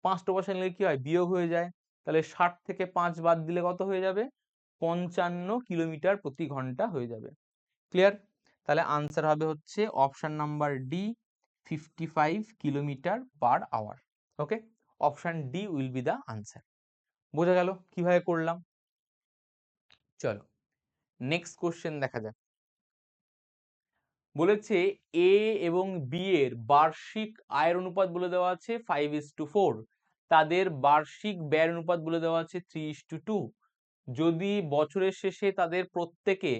5টা বসালে নিলে কি হয়, বিয়োগ হয়ে যায়। তাহলে 60 থেকে 5 বাদ দিলে কত হয়ে যাবে, 55 কিলোমিটার প্রতি ঘন্টা হয়ে যাবে। ক্লিয়ার? তাহলে আনসার হবে হচ্ছে option number D, 55 kilometre per hour. Okay, option D will be the answer. বোঝা গেল কিভাবে করলাম? চলো নেক্সট কোশ্চেন দেখা যাক। বলেছে এ এবং বি এর বার্ষিক আয়ের অনুপাত বলে দেওয়া আছে 5:4, তাদের বার্ষিক ব্যয়ের অনুপাত বলে দেওয়া আছে 3:2। যদি বছরের শেষে তাদের প্রত্যেকে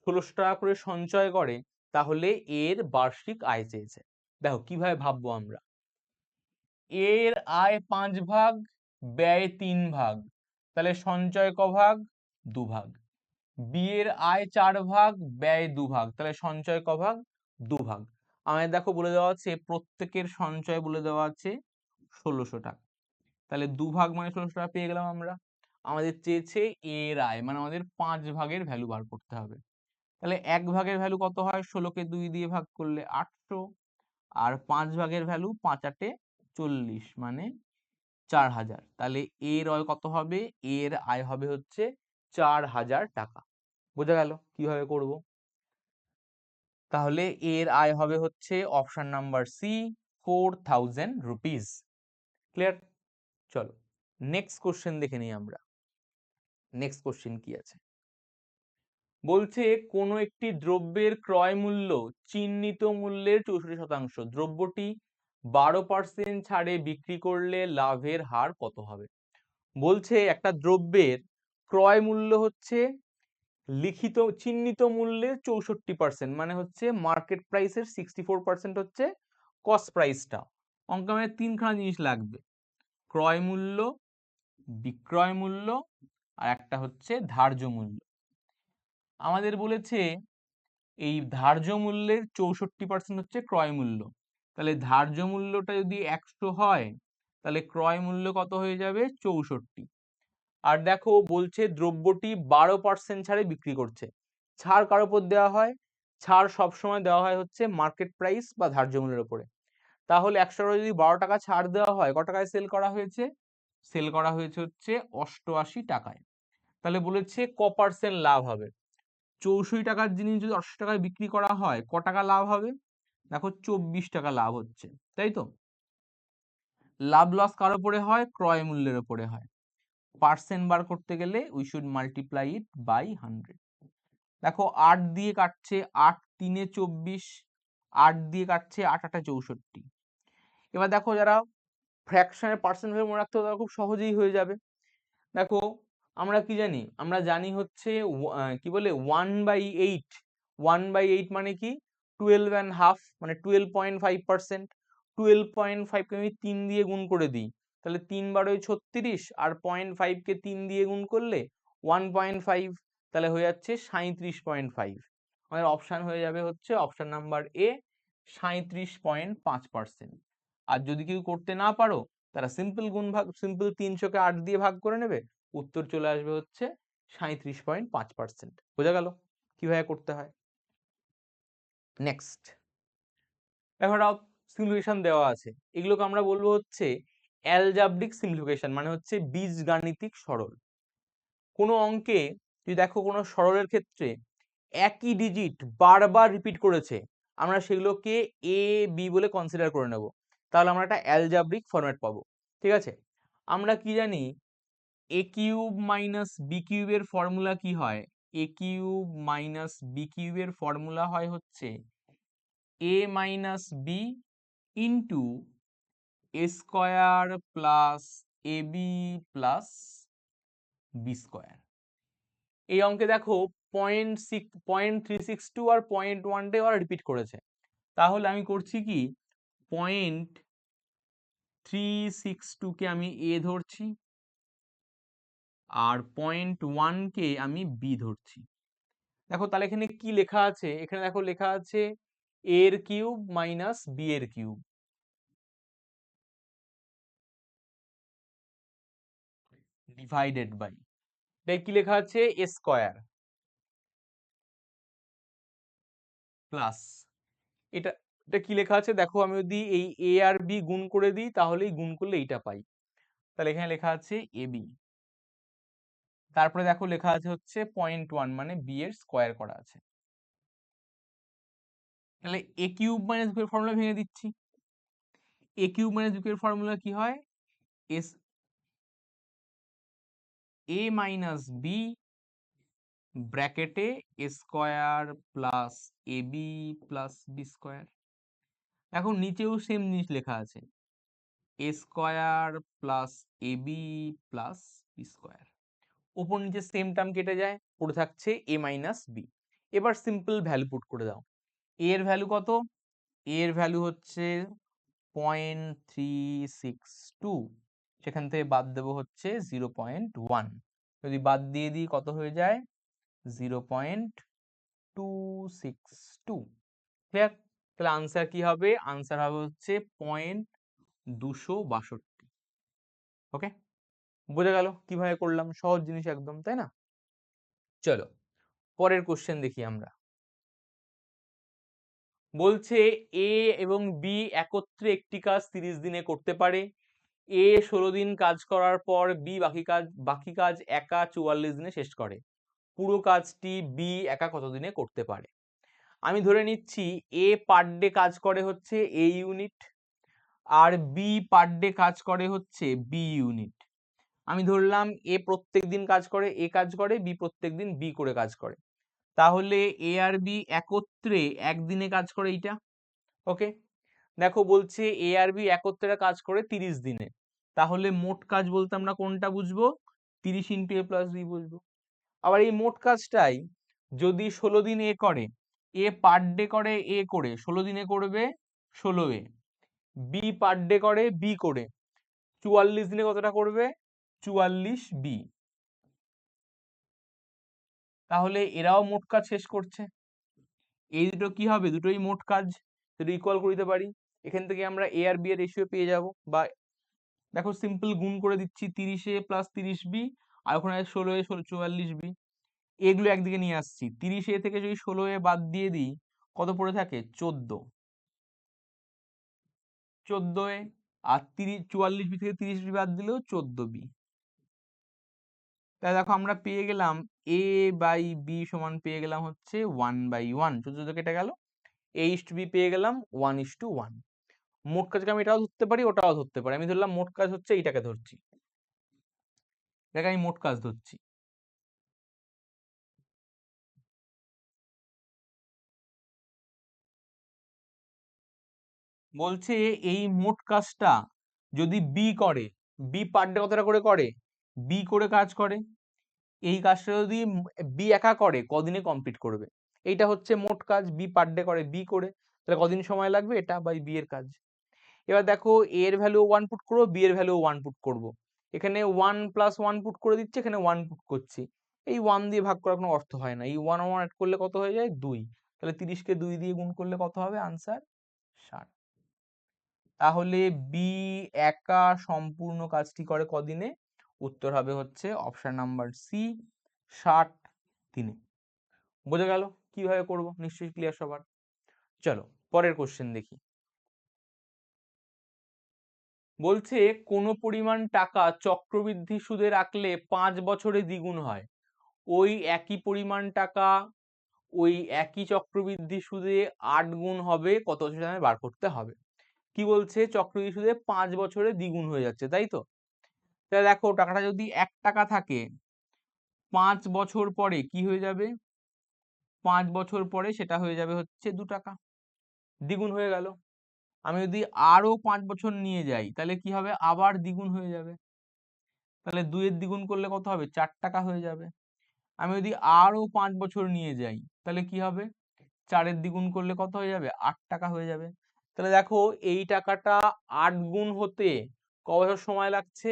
1600 টাকা করে সঞ্চয় করে, তাহলে এর বার্ষিক আয় চেয়েছে। দেখো কিভাবে ভাববো আমরা, এর আয় 5 ভাগ, ব্যয় 3 ভাগ, তাহলে সঞ্চয় ক ভাগ, 2 ভাগ। বি এর আয় 4 ভাগ, ব্যয় 2 ভাগ, তাহলে সঞ্চয় ক ভাগ, 2 ভাগ। আমাদের দেখো বলে দেওয়া আছে প্রত্যেকের সঞ্চয় বলে দেওয়া আছে 1600 টাকা, তাহলে 2 ভাগ মানে 1600 টাকা পেয়ে গেলাম আমরা। আমাদের চেয়েছে এর আয়, মানে আমাদের 5 ভাগের ভ্যালু বার করতে হবে। তাহলে 1 ভাগের ভ্যালু কত হয়, 16কে 2 দিয়ে ভাগ করলে 800, আর 5 ভাগের ভ্যালু 5 8 40, মানে 4000। তাহলে এর আয় কত হবে, এর আয় হবে হচ্ছে 4000 টাকা। বোঝা গেল কিভাবে করব? তাহলে এর আয় হবে হচ্ছে option number C, 4000 rupees. Clear? চলো নেক্সট কোশ্চেন দেখে নিই আমরা। নেক্সট কোশ্চেন কি আছে, বলছে কোনো একটি দ্রব্যের ক্রয় মূল্য চিহ্নিত মূল্যের 64%, দ্রব্যটি 12% ছাড়ে বিক্রি করলে লাভের হার কত হবে? বলছে একটা দ্রব্যের ক্রয় মূল্য হচ্ছে লিখিত চিহ্নিত মূল্যের 64%, মানে হচ্ছে মার্কেট প্রাইসের 64% হচ্ছে কস্ট প্রাইসটা। অঙ্কে আমাদের তিনখানা জিনিস লাগবে, ক্রয় মূল্য, বিক্রয় মূল্য, আর একটা হচ্ছে ধার্য মূল্য। আমাদের বলেছে এই ধার্য মূল্যের 64% হচ্ছে ক্রয় মূল্য, তাহলে ধার্য মূল্যটা যদি 100 হয়, তাহলে ক্রয় মূল্য কত হয়ে যাবে, 64। আর দেখো বলছে দ্রব্যটি 12% ছাড়ে বিক্রি করছে। ছাড় কার উপর দেওয়া হয়, ছাড় সবসময় দেওয়া হয় হচ্ছে মার্কেট প্রাইস বা ধার্য মূল্যের উপরে। তাহলে 100 টাকা যদি 12 টাকা ছাড় দেওয়া হয়, কত টাকায় সেল করা হয়েছে, সেল করা হয়েছে হচ্ছে 88 টাকায়। তাহলে বলেছে ক পার্সেন্ট লাভ হবে, 64 টাকার জিনিস যদি 88 টাকায় বিক্রি করা হয় ক টাকা লাভ হবে, দেখো 24 টাকা লাভ হচ্ছে, তাই তো? লাভ লস কার উপরে হয়? ক্রয় মূল্যের উপরে হয়। পার্সেন্ট বার করতে গেলে we should multiply it by 100। দেখো 8 দিয়ে কাটছে, 8 3 24, 8 দিয়ে কাটছে 8 8 64। এবার দেখো যারা ফ্র্যাকশনের পার্সেন্ট ভ্যালু মনে রাখতে হবে তারা খুব সহজেই হয়ে যাবে। দেখো আমরা কি জানি? আমরা জানি হচ্ছে কি বলে 1/8। 1/8 মানে কি? 12.5 মানে 12.5%। 12.5 কে আমি 3 দিয়ে গুণ করে দিই, তাহলে 3 বারোয় 36, আর 0.5 কে 3 দিয়ে গুণ করলে 1.5, তাহলে হয়ে যাচ্ছে 37.5। আমাদের অপশান হয়ে যাবে হচ্ছে অপশান নাম্বার এ, 37.5%। আর যদি কেউ করতে না পারো তারা সিম্পল গুণ ভাগ, সিম্পল 300 কে 8 দিয়ে ভাগ করে নেবে, উত্তর চলে আসবে হচ্ছে 37.5%। বোঝা গেল কিভাবে করতে হয়? নেক্সট দেখো সিমুলেশন দেওয়া আছে, এগুলোকে আমরা বলবো হচ্ছে অ্যালজাব্রিক সিমপ্লিফিকেশন, মানে হচ্ছে বীজগাণিতিক সরল। কোনো অঙ্কে যদি দেখো কোনো সরলের ক্ষেত্রে একই ডিজিট বারবার রিপিট করেছে, আমরা সেগুলোকে এ বি বলে কনসিডার করে নেব, তাহলে আমরা একটা অ্যালজাব্রিক ফরম্যাট পাবো। ঠিক আছে? আমরা কি জানি? এ কিউব মাইনাস বি কিউবের ফর্মুলা কি হয়? এ কিউব মাইনাস বি কিউবের ফর্মুলা হয় হচ্ছে এ minus B into A square plus A B plus B square. এই অঙ্কে দেখো 0.362 আর 0.1 ওরা রিপিট করেছে, তাহলে আমি করছি কি 0.362 কে আমি এ ধরছি আর 0.1 কে আমি বি ধরছি। দেখো তাহলে এখানে কি লেখা আছে? এখানে দেখো লেখা আছে এ এর কিউব মাইনাস বি এর কিউব ডিভাইডেড বাই, তাই কি লেখা আছে? এ স্কোয়ার প্লাস এটা, এটা কি লেখা আছে দেখো, আমি যদি এই এ আর বি গুণ করে দিই তাহলেই গুণ করলে এইটা পাই, তাহলে এখানে লেখা আছে এ বি। তারপরে দেখো লেখা আছে হচ্ছে 0.1 মানে বি এর স্কোয়ার করা আছে। তাহলে এ কিউব মাইনাস বি এর ফর্মুলা ভেঙে দিচ্ছি। এ কিউব মাইনাস বি এর ফর্মুলা কি হয়? এস এ মাইনাস বি ব্র্যাকেটে A square plus A B plus B square. এখন নিচেও সেম জিনিস লেখা আছে, A square plus A B plus B square. উপর নিচে সেম টার্ম কেটে যায়, পড়ে থাকছে এ মাইনাস বি। এবার সিম্পল ভ্যালু পুট করে দাও। এ এর ভ্যালু কত? এ এর ভ্যালু হচ্ছে 0.362, সেখান থেকে বাদ দেবো হচ্ছে 0.1, যদি বাদ দিয়ে দিই কত হয়ে যায়? 0.262। ক্লিয়ার? তাহলে আনসার কি হবে? আনসার হবে হচ্ছে 0.262। ওকে, বোঝা গেল কিভাবে করলাম? সহজ জিনিস একদম, তাই না? চলো পরের কোশ্চেন দেখি আমরা। বলছে এ এবং বি একত্রে একটি কাজ 30 দিনে করতে পারে। এ 16 দিন কাজ করার পর বি বাকি কাজ একা 44 দিনে শেষ করে। পুরো কাজটি বি একা কত দিনে করতে পারে? আমি ধরে নিচ্ছি এ পার ডে কাজ করে হচ্ছে এ ইউনিট, আর বি পার ডে কাজ করে হচ্ছে বি ইউনিট। আমি ধরলাম এ প্রত্যেক দিন কাজ করে, এ কাজ করে, বি প্রত্যেক দিন বি করে কাজ করে, তাহলে এ আর বি একত্রে একদিনে কাজ করে এইটা। ওকে, দেখো বলছে এ আর বি একত্রে কাজ করে 30 দিনে, তাহলে মোট কাজ বলতে আমরা কোনটা বুঝবো? 30 ইন্টু এ প্লাস বি বুঝবো। আবার এই মোট কাজটাই যদি 16 দিন এ করে, এ পার ডে করে এ করে 16 দিনে করবে 16 এ, বি পার ডে করে বি করে 44 দিনে কতটা করবে? 44 বি। তাহলে এরাও মোট কাজ শেষ করছে। এই দুটো কি হবে? দুটোই মোট কাজ, যদি ইকুয়াল করে দিতে পারি, এখান থেকে আমরা এ আর বি এর রেশিও পেয়ে যাব। বা দেখো সিম্পল গুণ করে দিচ্ছি, 30 এ প্লাস 30 বি, আর ওখানে 16 এ 44 বি, এগুলো একদিকে নিয়ে আসছি। 30 এ থেকে যদি 16 এ বাদ দিয়ে দিই কত পড়ে থাকে? 14। 14 এ আর 44 বি থেকে 30 বি বাদ দিলেও 14 বি। তাহলে দেখো আমরা পেয়ে গেলাম এ বাই বি সমান পেয়ে গেলাম হচ্ছে 1/1, 14 কেটে গেল, এ ইস টু বি পেয়ে গেলাম 1:1। মোট কাজকে আমি এটাও ধরতে পারি, ওটাও ধরতে পারি। আমি ধরলাম মোট কাজ হচ্ছে এইটাকে ধরছি, এটাকে আমি মোট কাজ ধরছি। বলছে এই মোট কাজটা যদি বি করে, বি পার ডে কতটা করে করে, বি করে কাজ করে, এই কাজটা যদি বি একা করে কদিনে কমপ্লিট করবে, এইটা হচ্ছে মোট কাজ। বি পার ডে করে বি করে, তাহলে কদিন সময় লাগবে, এটা বাই বি এর কাজ। এবার দেখো এর ভ্যালু 1 পুট করবো, বি এর ভ্যালু 1 পুট করবো। এখানে 1 + 1 পুট করে দিচ্ছে, এখানে 1 পুট করছি। এই 1 দিয়ে ভাগ করার কোনো অর্থ হয় না। এই 1 1 অ্যাড করলে কত হয়ে যায়, 2। তাহলে 30 কে 2 দিয়ে গুণ করলে কত হবে, আনসার 60। তাহলে বি একা সম্পূর্ণ কাজটি করে কদিনে, উত্তর হবে হচ্ছে অপশন নাম্বার সি, 60 দিনে। বোঝা গেল কিভাবে করব, নিশ্চয়ই ক্লিয়ার সবার। চলো পরের কোশ্চেন দেখি। বলছে কোনো পরিমাণ টাকা চক্রবৃদ্ধি সুদে রাখলে 5 বছরে দ্বিগুণ হয়, ওই একই পরিমাণ টাকা ওই একই চক্রবৃদ্ধি সুদে 8 গুণ হবে, কত বছরে আমায় বার করতে হবে। কি বলছে, চক্রবৃদ্ধি সুদে 5 বছরে দ্বিগুণ হয়ে যাচ্ছে, তাই তো। তাহলে দেখো টাকাটা যদি 1 টাকা থাকে, 5 বছর পরে কি হয়ে যাবে, 5 বছর পরে সেটা হয়ে যাবে হচ্ছে 2 টাকা, দ্বিগুণ হয়ে গেল। আমি যদি আরো 5 বছর নিয়ে যাই তাহলে কি হবে, আবার দ্বিগুণ হয়ে যাবে। তাহলে 2 এর দ্বিগুণ করলে কত হবে, 4 টাকা হয়ে যাবে। আমি যদি আরো 5 বছর নিয়ে যাই তাহলে কি হবে, 4 এর দ্বিগুণ করলে কত হয়ে যাবে, 8 টাকা হয়ে যাবে। তাহলে দেখো এই টাকাটা 8 গুণ হতে ক বছর সময় লাগছে,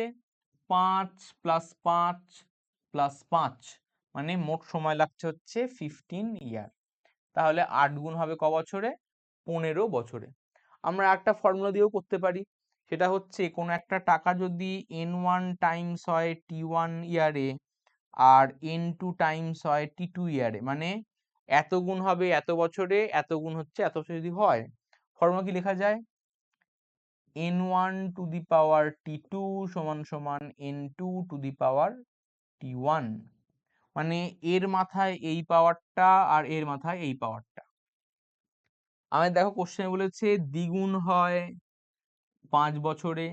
5 + 5 + 5, মানে মোট সময় লাগছে হচ্ছে 15 ইয়ার। তাহলে 8 গুণ হবে ক বছরে, 15 বছরে। আমরা একটা ফর্মুলা দিয়েও করতে পারি, সেটা হচ্ছে কোনো একটা টাকা যদি n1 টাইমস হয় t1 ইয়ারে আর n2 টাইমস হয় t2 ইয়ারে, মানে এত গুণ হবে এত বছরে, এত গুণ হচ্ছে এত বছর যদি হয়, ফর্মুলা কি লেখা যায়, n1 to the power t2 সমান সমান n2 to the power t1, মানে এর মাথায় এই পাওয়ারটা আর এর মাথায় এই পাওয়ারটা। আমাদের দেখো কোশ্চেন বলেছে দ্বিগুণ হয় 5 বছরে,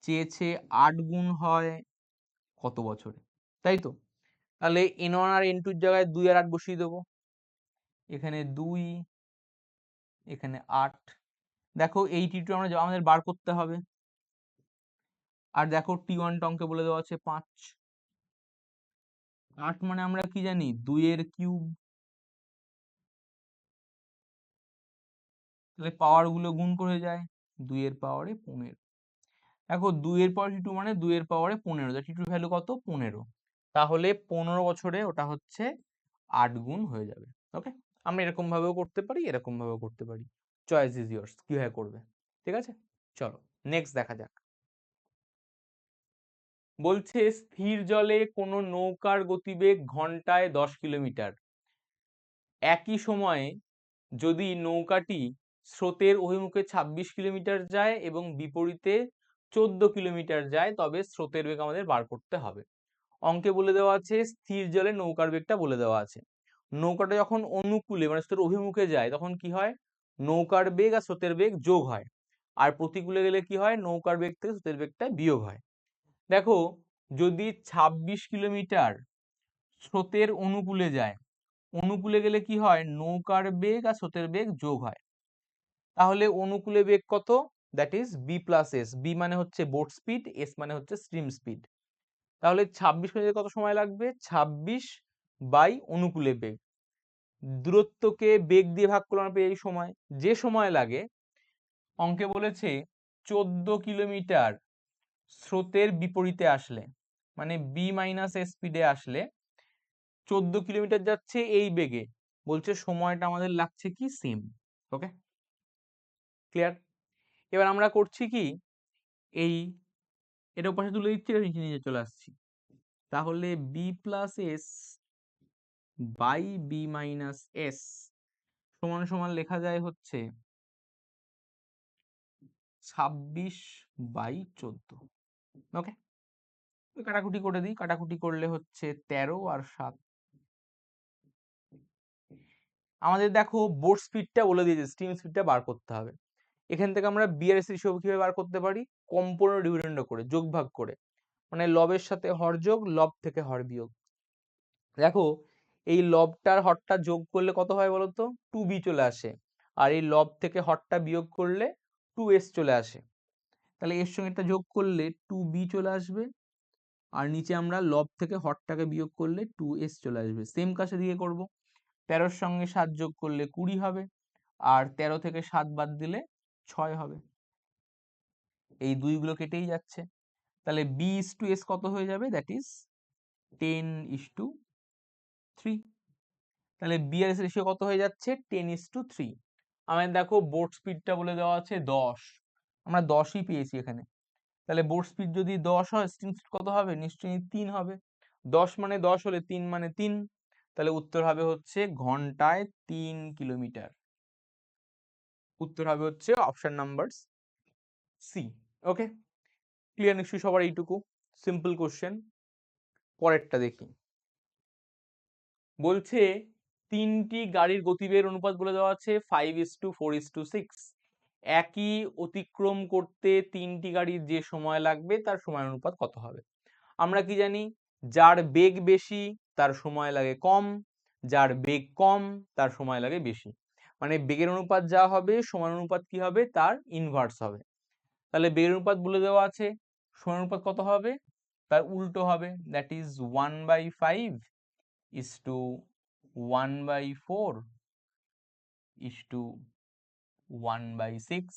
চেয়েছে 8 গুণ হয় কত বছরে, তাই তো। তাহলে n1 আর n2 এর জায়গায় 2 আর 8 বসিয়ে দেবো, এখানে 2, এখানে 8। দেখো এই t2 আমাদের বার করতে হবে, আর দেখো t1 টা অঙ্কে বলে দেওয়া আছে 5। 8 মানে আমরা কি জানি, 2 এর কিউব। তাহলে পাওয়ার গুলো গুণ করে যায়, 2 এর পাওয়ারে 15। দেখো 2 এর পাওয়ার t2 মানে 2 এর পাওয়ারে 15, t2 ভ্যালু কত, 15। তাহলে 15 বছরে ওটা হচ্ছে 8 গুণ হয়ে যাবে। ওকে, আমরা এরকম ভাবেও করতে পারি, এরকম ভাবেও করতে পারি, চয়েস ইজ ইয়ার্স কিভাবে করবে। ঠিক আছে, চলো নেক্সট দেখা যাক। বলছে স্থির জলে কোনো নৌকার গতিবেগ ঘন্টায় 10 কিলোমিটার, একই সময়ে যদি নৌকাটি স্রোতের অভিমুখে 26 কিলোমিটার যায় এবং বিপরীতে 14 কিলোমিটার যায়, তবে স্রোতের বেগ আমাদের বার করতে হবে। অঙ্কে বলে দেওয়া আছে স্থির জলে নৌকার বেগটা বলে দেওয়া আছে। নৌকাটা যখন অনুকূলে মানে স্রোতের অভিমুখে যায় তখন কি হয়, নৌকার বেগ আর স্রোতের বেগ যোগ হয়, আর প্রতিকূলে গেলে কি হয়, নৌকার বেগ থেকে স্রোতের বেগটা বিয়োগ হয়। দেখো যদি 26 কিলোমিটার স্রোতের অনুকূলে যায়, অনুকূলে গেলে কি হয়, নৌকার বেগ আর স্রোতের বেগ যোগ হয়। তাহলে অনুকূলে বেগ কত, that is B plus S. B মানে হচ্ছে বোট স্পিড, এস মানে হচ্ছে স্ট্রিম স্পিড। তাহলে 26 মিনিটে কত সময় লাগবে, 26 বাই অনুকূলে বেগ, দূরত্বকে বেগ দিয়ে ভাগ করলে আমরা পেয়ে যাই সময়। যে সময় লাগে, অঙ্কে বলেছে 14 কিলোমিটার স্রোতের বিপরীতে আসলে, মানে বি মাইনাস এস স্পিডে আসলে 14 কিলোমিটার যাচ্ছে এই বেগে, বলছে সময়টা আমাদের লাগছে কি, সেম। ওকে, ক্লিয়ার। এবার আমরা করছি কি, এই এটা পাশে তুলে দিচ্ছি, এটা নিচে নিচে চলে আসছি। তাহলে B plus S by B minus S সমান সমান লেখা যায় হচ্ছে 26/14। ওকে, কাটাকুটি করে দিই, কাটাকুটি করলে হচ্ছে 13 আর 7। আমাদের দেখো বোট স্পিডটা বলে দিয়েছে, স্টিম স্পিডটা বার করতে হবে। এখান থেকে আমরা বিআরএস রেশিও কিভাবে বার করতে পারি, কম্পোনেন্ট ডিভিডেন্ড করে, যোগ ভাগ করে, মানে লবের সাথে হর যোগ, লব থেকে হর বিয়োগ। দেখো এই লবটার হরটা যোগ করলে কত হয় বলতো, 2b চলে আসে, আর এই লব থেকে হরটা বিয়োগ করলে 2s চলে আসে। তাহলে এর সঙ্গে এটা যোগ করলে 2b চলে আসবে, আর নিচে আমরা লব থেকে হরটাকে বিয়োগ করলে 2s চলে আসবে। সেম কাজে দিয়ে করব, 13 সঙ্গে 7 যোগ করলে 20 হবে, আর 13 থেকে 7 বাদ দিলে 6 হবে। এই দুইগুলো কেটেই যাচ্ছে, তাহলে b/s কত হয়ে যাবে, দ্যাট ইজ 10:3। তাহলে বিআরএস রেশিও কত হয়ে যাচ্ছে, 10:3। আমাদের দেখো বোর্ড স্পিডটা বলে দেওয়া আছে 10, আমরা 10ই পেয়েছি এখানে। তাহলে বোর্ড স্পিড যদি 10 হয়, স্টিম স্পিড কত হবে, নিশ্চয়ই 3 হবে। 10 মানে 10 হলে 3 মানে 3, তাহলে উত্তর হবে হচ্ছে ঘন্টায় 3 কিলোমিটার। উত্তর হবে হচ্ছে অপশন নাম্বার সি। ওকে, ক্লিয়ার নিশ্চয়ই সবার এইটুকু, সিম্পল কোশ্চেন। পরেরটা দেখি, বলছে তিনটি গাড়ির গতিবেগের অনুপাত বলে দেওয়া আছে 5:4:6। একই অতিক্রম করতে তিনটি গাড়ির যে সময় লাগবে তার সময় অনুপাত কত হবে। আমরা কি জানি, যার বেগ বেশি তার সময় লাগে কম, যার বেগ কম তার সময় লাগে বেশি। মানে বেগের অনুপাত যা হবে, সময় অনুপাত কি হবে, তার ইনভার্স হবে। তাহলে বেগের অনুপাত বলে দেওয়া আছে, সময় অনুপাত কত হবে, তার উল্টো হবে, দ্যাট ইজ 1/5:4:1/6।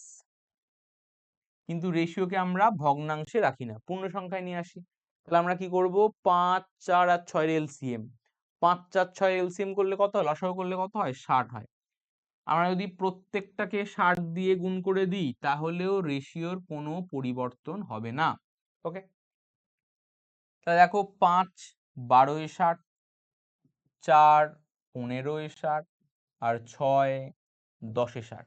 কিন্তু রেশিওকে আমরা ভগ্নাংশে রাখি না, পূর্ণ সংখ্যায় নিয়ে আসি। তাহলে আমরা কি করব, 5, 4 আর 6 এলসিএম, 5, 4, 6 এলসিএম করলে কত হয়, লসাগু করলে কত হয়, 60 হয়। আমরা যদি প্রত্যেকটাকে 60 দিয়ে গুণ করে দিই তাহলেও রেশিওর কোনো পরিবর্তন হবে না। ওকে, তাহলে দেখো 5 12-60, 4 15-60, আর 6 10-60।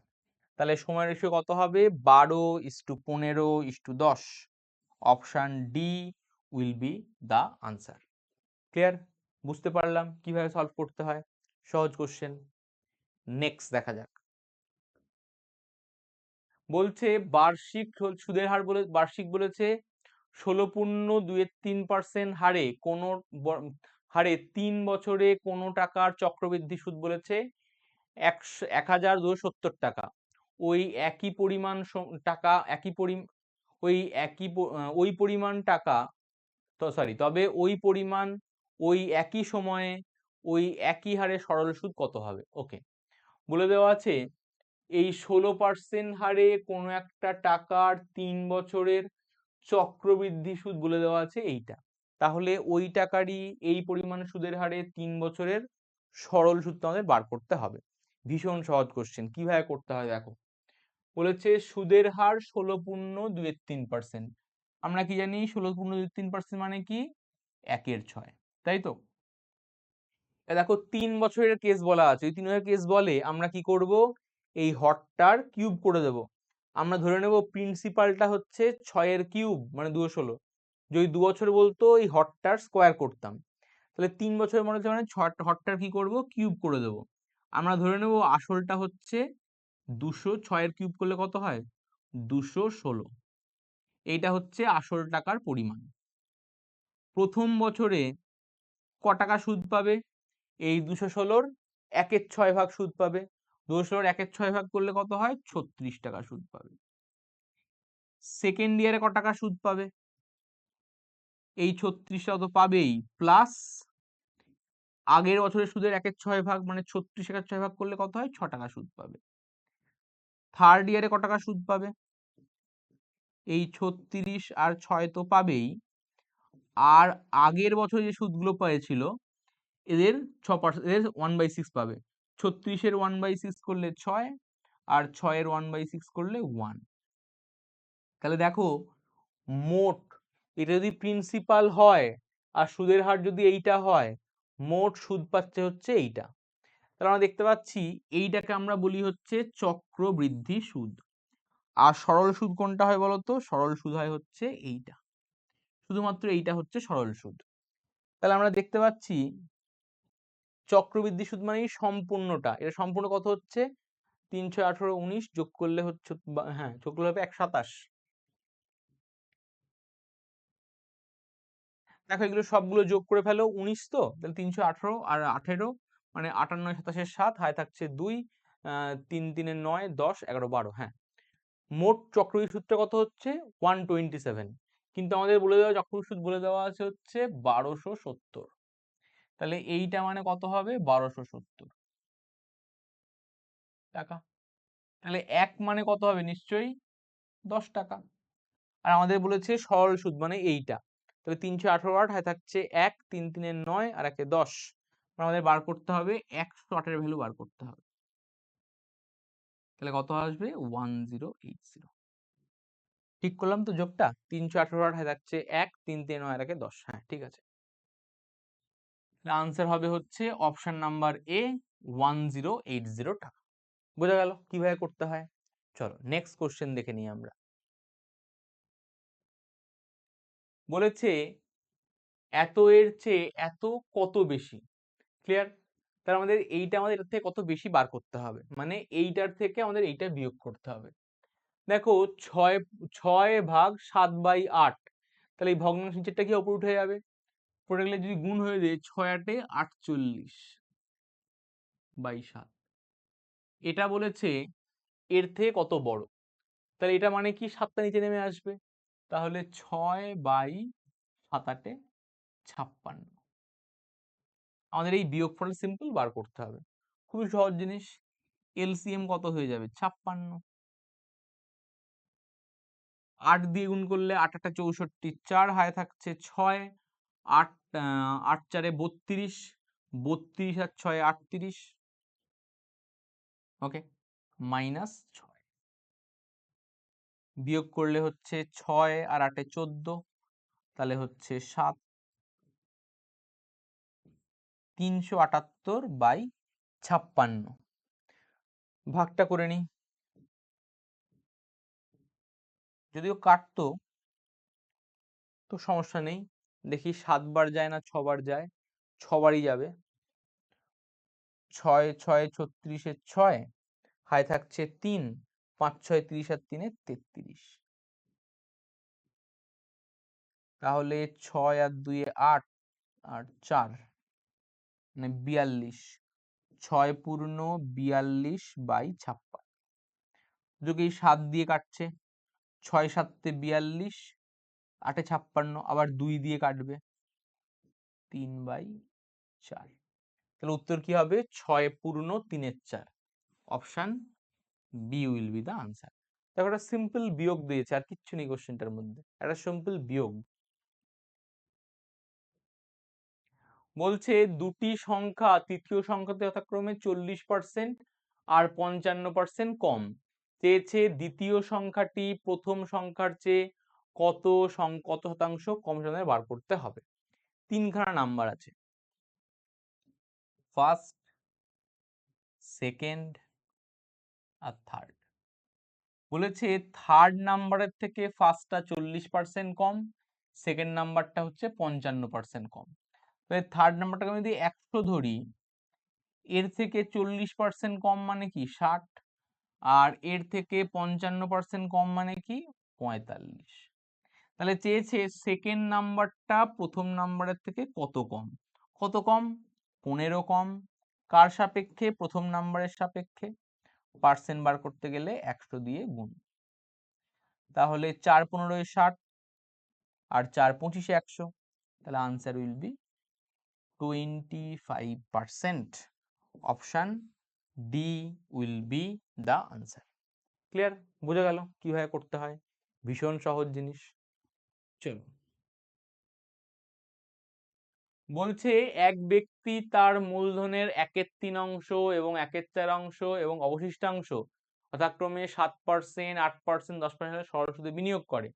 তাহলে সময় রেশিও কত হবে, 12:15:10। Option D will be the answer. Clear, বুঝতে পারলাম কিভাবে সলভ করতে হয়, সহজ কোশ্চেন। নেক্সট দেখা যাক, বলছে বার্ষিক সুদের হার বলে, বার্ষিক বলেছে 16.23% হারে কোন হারে 3 বছরে কোন টাকার চক্রবৃদ্ধি সুদ বলেছে 1,270 টাকা। ওই একই পরিমাণ টাকা, ওই পরিমাণ টাকা, তো সরি, তবে ওই পরিমাণ ওই একই সময়ে ওই একই হারে সরল সুদ কত হবে। ওকে, বলে দেওয়া আছে এই 16% হারে কোনো একটা টাকার 3 বছরের চক্রবৃদ্ধি সুদ বলে দেওয়া আছে এইটা। তাহলে ওই টাকারই এই পরিমাণ সুদের হারে 3 বছরের সরল সুদ আমাদের বার করতে হবে। ভীষণ সহজ কোশ্চেন, কিভাবে করতে হয় দেখো, বলেছে সুদের হার 16.23%। আমরা কি জানি 16.23% মানে কি, 1/6, তাই তো। দেখো 3 বছরের কেস বলা আছে, 3 বছরের কেস বলে আমরা কি করব, এই হরটার কিউব করে দেব। আমরা ধরে নেব প্রিন্সিপালটা হচ্ছে 6 এর কিউব মানে 216। যদি 2 বছর বলতো এই হরটার স্কোয়ার করতাম, তাহলে 3 বছরের মনে হচ্ছে মানে হরটার কি করব, কিউব করে দেব। আমরা ধরে নেব আসলটা হচ্ছে 206 এর কিউব করলে কত হয়, 216। এইটা হচ্ছে আসল টাকার পরিমাণ। প্রথম বছরে ক টাকা সুদ পাবে, এই 216-র 1/6 ভাগ সুদ পাবে। 216-র 1/6 ভাগ করলে কত হয়, 36 টাকা সুদ পাবে। সেকেন্ড ইয়ারে ক টাকা সুদ পাবে, এই 36টা তো পাবেই, প্লাস আগের বছরের সুদের 1/6 ভাগ, মানে 36 1/6 ভাগ করলে কত হয়, 6 টাকা সুদ পাবে। থার্ড ইয়ারে ক টাকা সুদ পাবে, এই 36 আর 6 তো পাবেই, আর আগের বছর যে সুদগুলো পেয়েছিল এদের 6%, এদের 1/6 পাবে। 36-এর 1/6 করলে 6, আর 6-এর 1/6 করলে 1। তাহলে দেখো মোট, এটা যদি প্রিন্সিপাল হয় আর সুদের হার যদি এইটা হয়, মোট সুদ পাচ্ছে হচ্ছে এইটা। তাহলে আমরা দেখতে পাচ্ছি এইটাকে আমরা বলি হচ্ছে চক্রবৃদ্ধি সুদ। আর সরল সুদ কোনটা হয় বলতো, সরল সুদ হয় হচ্ছে এইটা, শুধুমাত্র এইটা হচ্ছে সরল সুদ। তাহলে আমরা দেখতে পাচ্ছি চক্রবৃদ্ধি সুদ মানে সম্পূর্ণটা, এটা সম্পূর্ণ কত হচ্ছে, 3 6 18 19 যোগ করলে হচ্ছে হ্যাঁ যোগ করলে হবে 127। দেখো এগুলো সবগুলো যোগ করে ফেলো, 19 তো, তাহলে 318 আর 18 মানে 58 27 7, হায় থাকছে 2, 3 3 9 10 11 12। হ্যাঁ, মোট চক্রবৃদ্ধি সূত্র কত হচ্ছে 127, কিন্তু আমাদের বলে দেওয়া চক্রবৃদ্ধি সূত্র বলে দেওয়া আছে হচ্ছে 1270। তাহলে এইটা মানে কত হবে 1270 টাকা। তাহলে এক মানে কত হবে নিশ্চয়ই 10 টাকা। আর আমাদের বলেছে সরল সুদ মানে এইটা, তাহলে 318 হায় থাকছে 1, 3 3 9 আর 1 10, আমাদের বার করতে হবে 108 এর ভ্যালু বার করতে হবে। তাহলে কত আসবে 1080। ঠিক করলাম তো যোগটা, 318 হায় থাকছে 1, 3 3 9 আর 1 10। হ্যাঁ ঠিক আছে, আনসার হবে হচ্ছে অপশন নাম্বার এ 1080 টাকা। বোঝা গেল কিভাবে করতে হয়। চলো নেক্সট কোশ্চেন দেখে নিই আমরা। বলেছে এত এর চেয়ে এত কত বেশি। ক্লিয়ার? তার আমাদের এইটা আমাদের এর থেকে কত বেশি বার করতে হবে, মানে এইটার থেকে আমাদের এইটা বিয়োগ করতে হবে। দেখো 6/7/8, তাহলে এই ভগ্নাংশ নিচেরটা কি উপরে উঠে যাবে, পড়ে গেলে যদি গুণ হয়ে যায় 6 8 48/7। এটা বলেছে এর থেকে কত বড়, তাহলে এটা মানে কি 7টা নিচে নেমে আসবে, তাহলে 6/7 8 56। আমাদের এই বিয়োগফল সিম্পল বার করতে হবে, খুবই সহজ জিনিস। এলসিএম কত হয়ে যাবে 56, 8 দিয়ে গুণ করলে 8 8 64, 4 হায় থাকছে 6, 8 8 4 32, 32 আর 6 38। ওকে, -6 বিয়োগ করলে হচ্ছে 6 আর 8 14, তাহলে হচ্ছে 7, 378/56। ভাগটা করে নিই, যদিও কাটতো তো সমস্যা নেই। দেখি 7 বার যায় না 6 বার যায়, 6 বারই যাবে। 6 6 36 6, হায় থাকছে 3, 5 6 30 আর 3 33। তাহলে 6 আর 2 8 আর 4 মানে 42, 6 পূর্ণ 42/56। যদি 7 দিয়ে কাটছে, 6 7 42, 8 56, আবার 2 দিয়ে কাটবে 3/4। তাহলে উত্তর কি হবে 6 পূর্ণ 3/4। Option B will be the answer. দেখো একটা সিম্পল বিয়োগ দিয়েছে, আর কিচ্ছু নেই কোশ্চেনটার মধ্যে, একটা সিম্পল বিয়োগ। বলছে দুটি সংখ্যা তৃতীয় সংখ্যাতে যথাক্রমে 40% আর 55% কম, চেয়েছে দ্বিতীয় সংখ্যাটি প্রথম সংখ্যার চেয়ে কত শতাংশ কম সময়ে বার করতে হবে। তিনখানা নাম্বার আছে, ফার্স্ট, সেকেন্ড আর থার্ড। বলেছে থার্ড নাম্বারের থেকে ফার্স্টটা 40% কম, সেকেন্ড নাম্বারটা হচ্ছে 55% কম। তাহলে থার্ড নাম্বারটাকে আমি যদি 100 ধরি, এর থেকে 40% কম মানে কি 60, আর এর থেকে 55% কম মানে কি 45। তাহলে চেয়েছে সেকেন্ড নাম্বারটা প্রথম নাম্বারের থেকে কত কম। কত কম 15 কম, কার সাপেক্ষে প্রথম নাম্বারের সাপেক্ষে, পার্সেন্ট বার করতে গেলে 100 দিয়ে গুণ। তাহলে 4 15 60 আর 4 25 100, তাহলে answer will be 25%। Option D will be the answer. Clear? বোঝা গেল কিভাবে করতে হয়, ভীষণ সহজ জিনিস। চলো, বলছে এক ব্যক্তি তার মূলধনের 1/3 এবং 1/4 এবং অবশিষ্টাংশ যথাক্রমে 7%, 8%, 10% সরল সুদে বিনিয়োগ করে।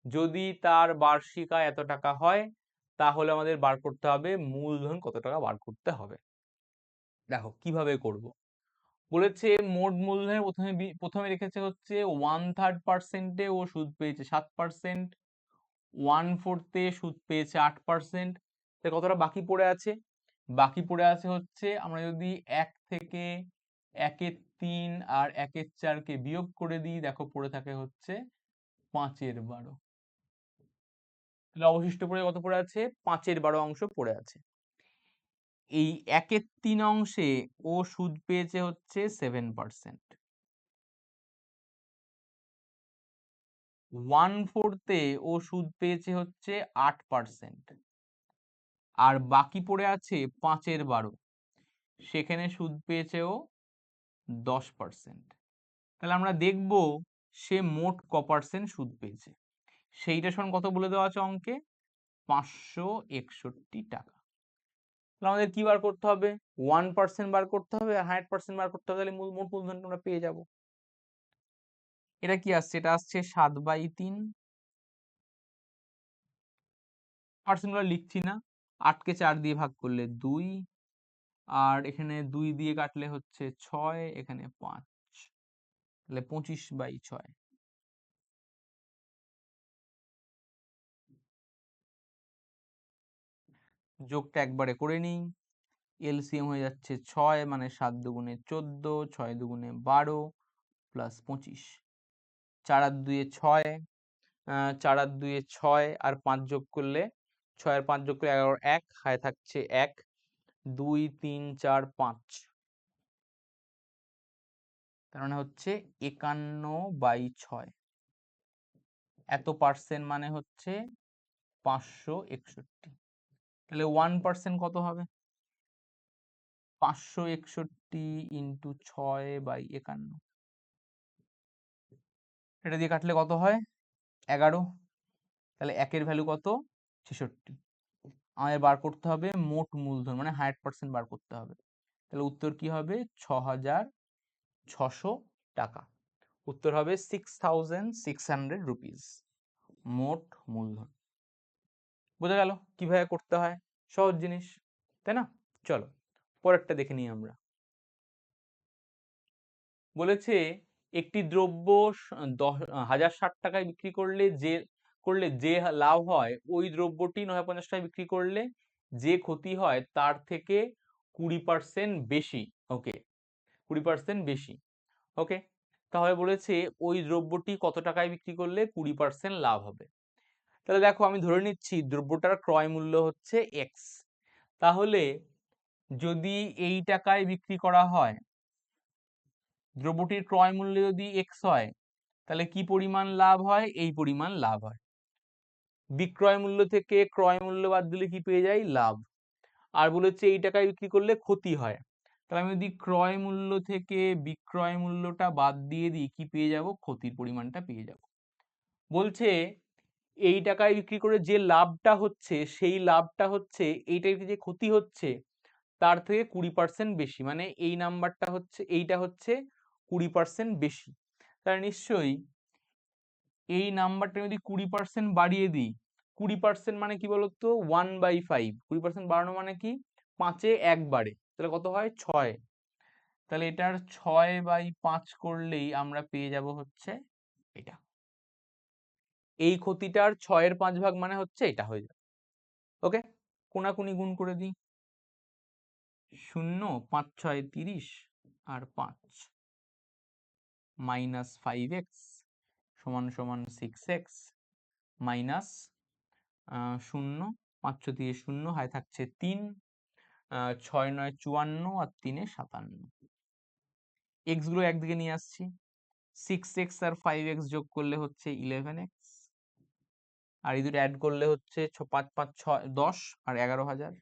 যদি তার বার্ষিক আয় এত টাকা হয়, তাহলে আমাদের বার করতে হবে মূলধন কত টাকা বার করতে হবে। দেখো কিভাবে করব। বলেছে মোট মূলধনের প্রথমে রেখেছে হচ্ছে 1/3%-এ ও সুদ পেয়েছে 7%, 1/4-এ সুদ পেয়েছে 8%। কতটা বাকি পড়ে আছে, বাকি পড়ে আছে হচ্ছে আমরা যদি 1 থেকে 1 3 আর 1 4 কে বিয়োগ করে দিই, দেখো পড়ে থাকে হচ্ছে 5/12। তাহলে অবশিষ্ট পড়ে কত পড়ে আছে? 5/12 অংশ পড়ে আছে। এই 1 3 অংশে ও সুদ পেয়েছে হচ্ছে 7%। 1/4 ও সুদ পেয়েছে হচ্ছে 8%। আর বাকি পড়ে আছে 5/12, সেখানে সুদ পেয়েছে ও 10%। তাহলে আমরা দেখব সে মোট ক পার্সেন্ট সুদ পেয়েছে। সেইটা সমান কত বলে দেওয়া আছে অঙ্কে? 561 টাকা। তাহলে আমাদের কি বার করতে হবে? 1% বার করতে হবে আর 100% বার করতে হবে, তাহলে মোট মূলধনটা আমরা পেয়ে যাব। এটা কি আসছে? এটা আসছে 7/3। পার্সেন্ট গুলো লিখছি না, 8 কে 4 দিয়ে ভাগ করলে 2, আর এখানে 2 দিয়ে কাটলে হচ্ছে 6, এখানে 5, তাহলে 25/6। যোগটা একবারে করে নিই। এলসিএম হয়ে যাচ্ছে 6, মানে 7 দুগুণে 14, 6 দুগুণে 12 প্লাস 25, 4 আর 2 6, 4 আর 2 6, আর 5 যোগ করলে 6 আর 5 যোগ করলে 11, 1 হায় থাকছে 1, 2 3 4 5, তার মানে হচ্ছে 51/6। এত পার্সেন্ট মানে হচ্ছে 561। তাহলে 1% কত হবে? 561 ইন্টু 6/51। এটা দিয়ে কাটলে কত হয়? 11। তাহলে 1-এর ভ্যালু কত? 66। আমাদের বার করতে হবে মোট মূলধন, মানে 100% বার করতে হবে। তাহলে উত্তর কি হবে? 6,600 টাকা। উত্তর হবে 6,600 রুপিস মোট মূলধন। বোঝা গেল কিভাবে করতে হয়? সহজ জিনিস, তাই না? চলো পরেরটা দেখে নিই আমরা। বলেছে একটি দ্রব্য 1060 টাকায় বিক্রি করলে যে লাভ হয়, ওই দ্রব্যটি 950 টাকায় বিক্রি করলে যে ক্ষতি হয় তার থেকে 20% বেশি। ওকে, 20% বেশি। ওকে, তাহলে বলেছে ওই দ্রব্যটি কত টাকায় বিক্রি করলে 20% লাভ হবে। তাহলে দেখো আমি ধরে নিচ্ছি দ্রব্যটার ক্রয় মূল্য হচ্ছে এক্স। তাহলে যদি এই টাকায় বিক্রি করা হয়, দ্রব্যটির ক্রয় মূল্য যদি এক্স হয়, তাহলে কি পরিমাণ লাভ হয়? এই পরিমাণ লাভ হয়। বিক্রয় মূল্য থেকে ক্রয় মূল্য বাদ দিলে কি পেয়ে যাই? লাভ। আর বলেছে এই টাকায় বিক্রি করলে ক্ষতি হয়, তাহলে আমি যদি ক্রয় মূল্য থেকে বিক্রয় মূল্যটা বাদ দিয়ে দিই, কি পেয়ে যাব? ক্ষতির পরিমাণটা পেয়ে যাব। বলছে এই টাকায় বিক্রি করে যে লাভটা হচ্ছে, সেই লাভটা হচ্ছে এইটার যে ক্ষতি হচ্ছে তার থেকে 20% বেশি, মানে এই নাম্বারটা হচ্ছে, এইটা হচ্ছে 20% বেশি। তাহলে নিশ্চয়ই এই নাম্বারটা যদি 20% বাড়িয়ে দিই, 20% মানে কি বলতো? 1/5। 20% বাড়ানো মানে কি? 5-এ 1 বাড়ে, তাহলে কত হয়? 6। তাহলে এটার 6/5 করলেই আমরা পেয়ে যাব হচ্ছে এটা। এই ক্ষতিটার 6-এর 5 ভাগ মানে হচ্ছে এটা হয়ে যাবে। ওকে, কোনাকুনি গুণ করে দিই। 0, 5 6 30 আর 5 মাইনাস 5x সমান সমান 6x মাইনাস 0, 5 দিয়ে 0 হায় থাকছে 3, 6 9 54 আর 3 57। এক্স গুলো একদিকে নিয়ে আসছি, 6x আর 5x যোগ করলে হচ্ছে 11x, আর এই দুটো অ্যাড করলে হচ্ছে 5 5 6 10 আর 11,000।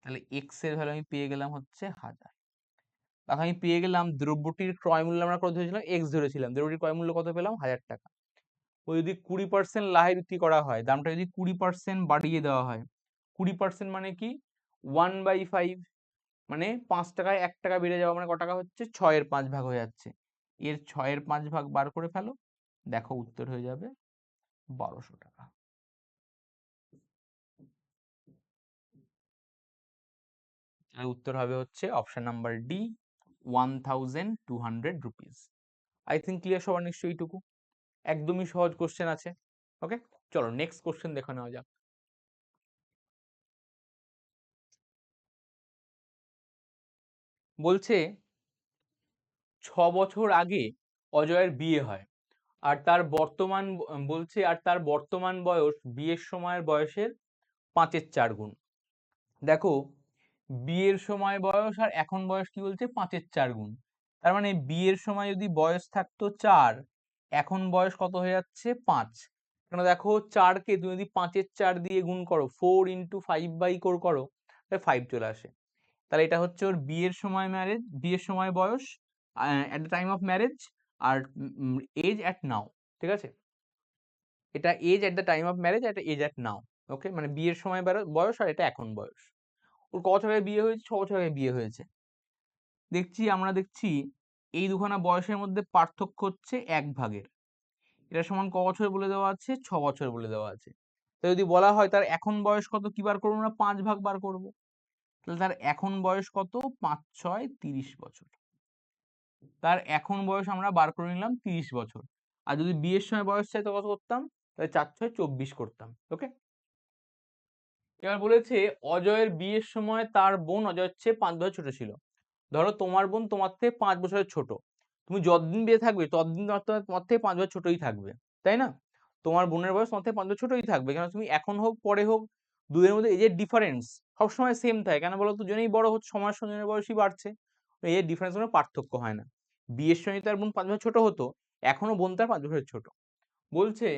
তাহলে এক্স এর ভ্যালু আমি পেয়ে গেলাম হচ্ছে 1000। তখন আমি পেয়ে গেলাম দ্রব্যটির ক্রয় মূল্য আমরা কত ধরেছিলাম? এক্স ধরেছিলাম। দ্রব্যটির ক্রয় মূল্য কত পেলাম? 1000 টাকা। ও যদি 20% লাভে বিক্রি করা হয়, দামটা যদি 20% বাড়িয়ে দেওয়া হয়, 20% মানে কি? 1/5, মানে 5 টাকায় 1 টাকা বেড়ে যাওয়া, মানে ক টাকা হচ্ছে? 6-এর 5 ভাগ হয়ে যাচ্ছে। এর 6-এর 5 ভাগ বার করে ফেলো, দেখো উত্তর হয়ে যাবে 1200 টাকা। আর উত্তর হবে হচ্ছে option number D, 1200 rupees. I think clear সবার নিশ্চয়ই এইটুকু। একদমই সহজ কোশ্চেন আছে। ওকে, চলো নেক্সট কোশ্চেন দেখে নেওয়া যাক। বলছে 6 বছর আগে অজয়ের বিয়ে হয়, আর তার বর্তমান বলছে আর তার বর্তমান বয়স বিয়ের সময়ের বয়সের 5-এর 4 গুণ। দেখো, বিয়ের সময় বয়স আর এখন বয়স কি বলছে, 5-এর 4 গুণ। তার মানে বিয়ের সময় যদি বয়স থাকতো 4, এখন বয়স কত হয়ে যাচ্ছে 5। কেন দেখো, 4কে তুমি যদি 5-এর 4 দিয়ে গুণ করো, 4 × 5/4 করো, তাহলে 5 চলে আসে। তাহলে এটা হচ্ছে ওর বিয়ের সময় ম্যারেজ, বিয়ের সময় বয়স at the time of marriage, আর এজ অ্যাট নাও। ঠিক আছে, এটা age at the time of marriage, এটা এজ অ্যাট নাও। ওকে, মানে বিয়ের সময় বয়স, আর এটা এখন বয়স। ওর ক বছর আগে বিয়ে হয়েছে, 6 বছর আগে বিয়ে হয়েছে। আমরা দেখছি এই দুখানা বয়সের মধ্যে পার্থক্য হচ্ছে 1 ভাগের। এটা সমান ক বছর বলে দেওয়া আছে, 6 বছর বলে দেওয়া আছে। তো যদি বলা হয় তার এখন বয়স কত, কি বার করবো আমরা, 5 ভাগ বার করব। তাহলে তার এখন বয়স কত, 5 × 6 = 30 বছর। তার এখন বয়স আমরা বার করে নিলাম 30 বছর। আর যদি বিয়ের সময় বয়স চাই তো কত করতাম, তাহলে 4 × 6 = 24 করতাম। ওকে, এবার বলেছে অজয়ের বিয়ের সময় তার বোন অজয়ের চেয়ে 5 বছর ছোট ছিল। ধরো তোমার বোন তোমার থেকে 5 বছরের ছোট, তুমি যতদিন বিয়ে থাকবে ততদিন তোমার থেকে 5 বছর ছোটই থাকবে, তাই না? তোমার বোনের বয়স তোমার থেকে 5 বছর ছোটই থাকবে, কেন তুমি এখন হোক পরে হোক, দুয়ের মধ্যে এজের ডিফারেন্স সবসময় সেম থাকে। কেন বলো, দুজনেই বড় হচ্ছে, সময়ের সঙ্গে বয়সই বাড়ছে, এর ডিফারেন্স কোনো পার্থক্য হয় না। বিয়ের সময় তার বোন 5 বছর ছোট হতো, এখনো বোন তার 5 বছরের ছোট। বলছে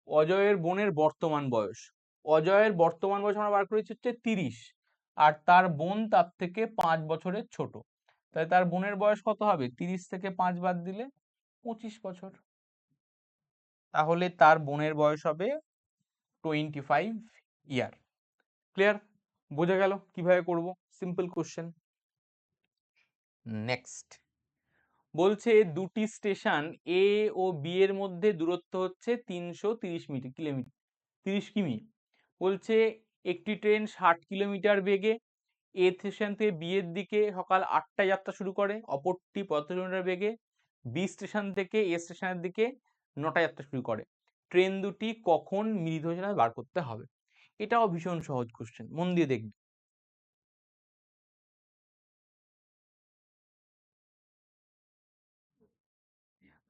অজয়ের বোনের বর্তমান বয়স, অজয়ের বর্তমান বয়স আমরা বার করেছি হচ্ছে 30, আর তার বোন তার থেকে 5 বছরের ছোট। তাহলে তার বোনের বয়স কত হবে, 30 থেকে 5 বাদ দিলে 25 বছর। তাহলে তার বোনের বয়স হবে 25 ইয়ার। ক্লিয়ার? বোঝা গেল কিভাবে করব, সিম্পল কোশ্চেন। নেক্সট বলছে দুটি স্টেশন এ ও বি এর মধ্যে দূরত্ব হচ্ছে 330 কিলোমিটার, 30 কিমি। বলছে একটি ট্রেন 60 কিলোমিটার বেগে এ স্টেশন থেকে বি এর দিকে সকাল 8টায় যাত্রা শুরু করে, অপরটি 75 কিলোমিটার বেগে বি স্টেশন থেকে এ স্টেশনের দিকে 9টায় যাত্রা শুরু করে। ট্রেন দুটি কখন মিলিত হয়েছে না বার করতে হবে। এটাও ভীষণ সহজ কোশ্চেন, মন দিয়ে দেখবে।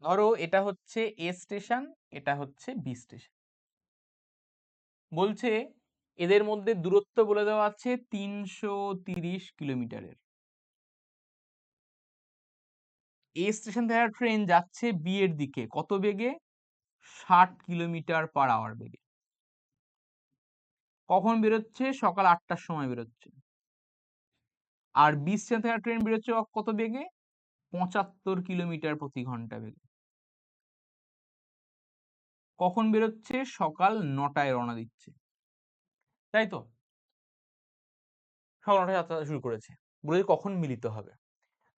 ধরো এটা হচ্ছে এ স্টেশন, এটা হচ্ছে বি স্টেশন। বলছে এদের মধ্যে দূরত্ব বলে দেওয়া আছে 330 কিলোমিটারের। এ স্টেশন থেকে ট্রেন যাচ্ছে বি এর দিকে কত বেগে, 60 কিলোমিটার/আওয়ার বেগে। কখন বেরোচ্ছে, সকাল 8টার সময় বেরোচ্ছে। আর বি স্টেশন থেকে ট্রেন বেরোচ্ছে কত বেগে, 75 কিলোমিটার/ঘন্টা বেগে। কখন বেরোচ্ছে, সকাল 9টায় রওনা দিচ্ছে, তাই তো? সকাল 9টায় যাত্রা শুরু করেছে, বলে কখন মিলিত হবে।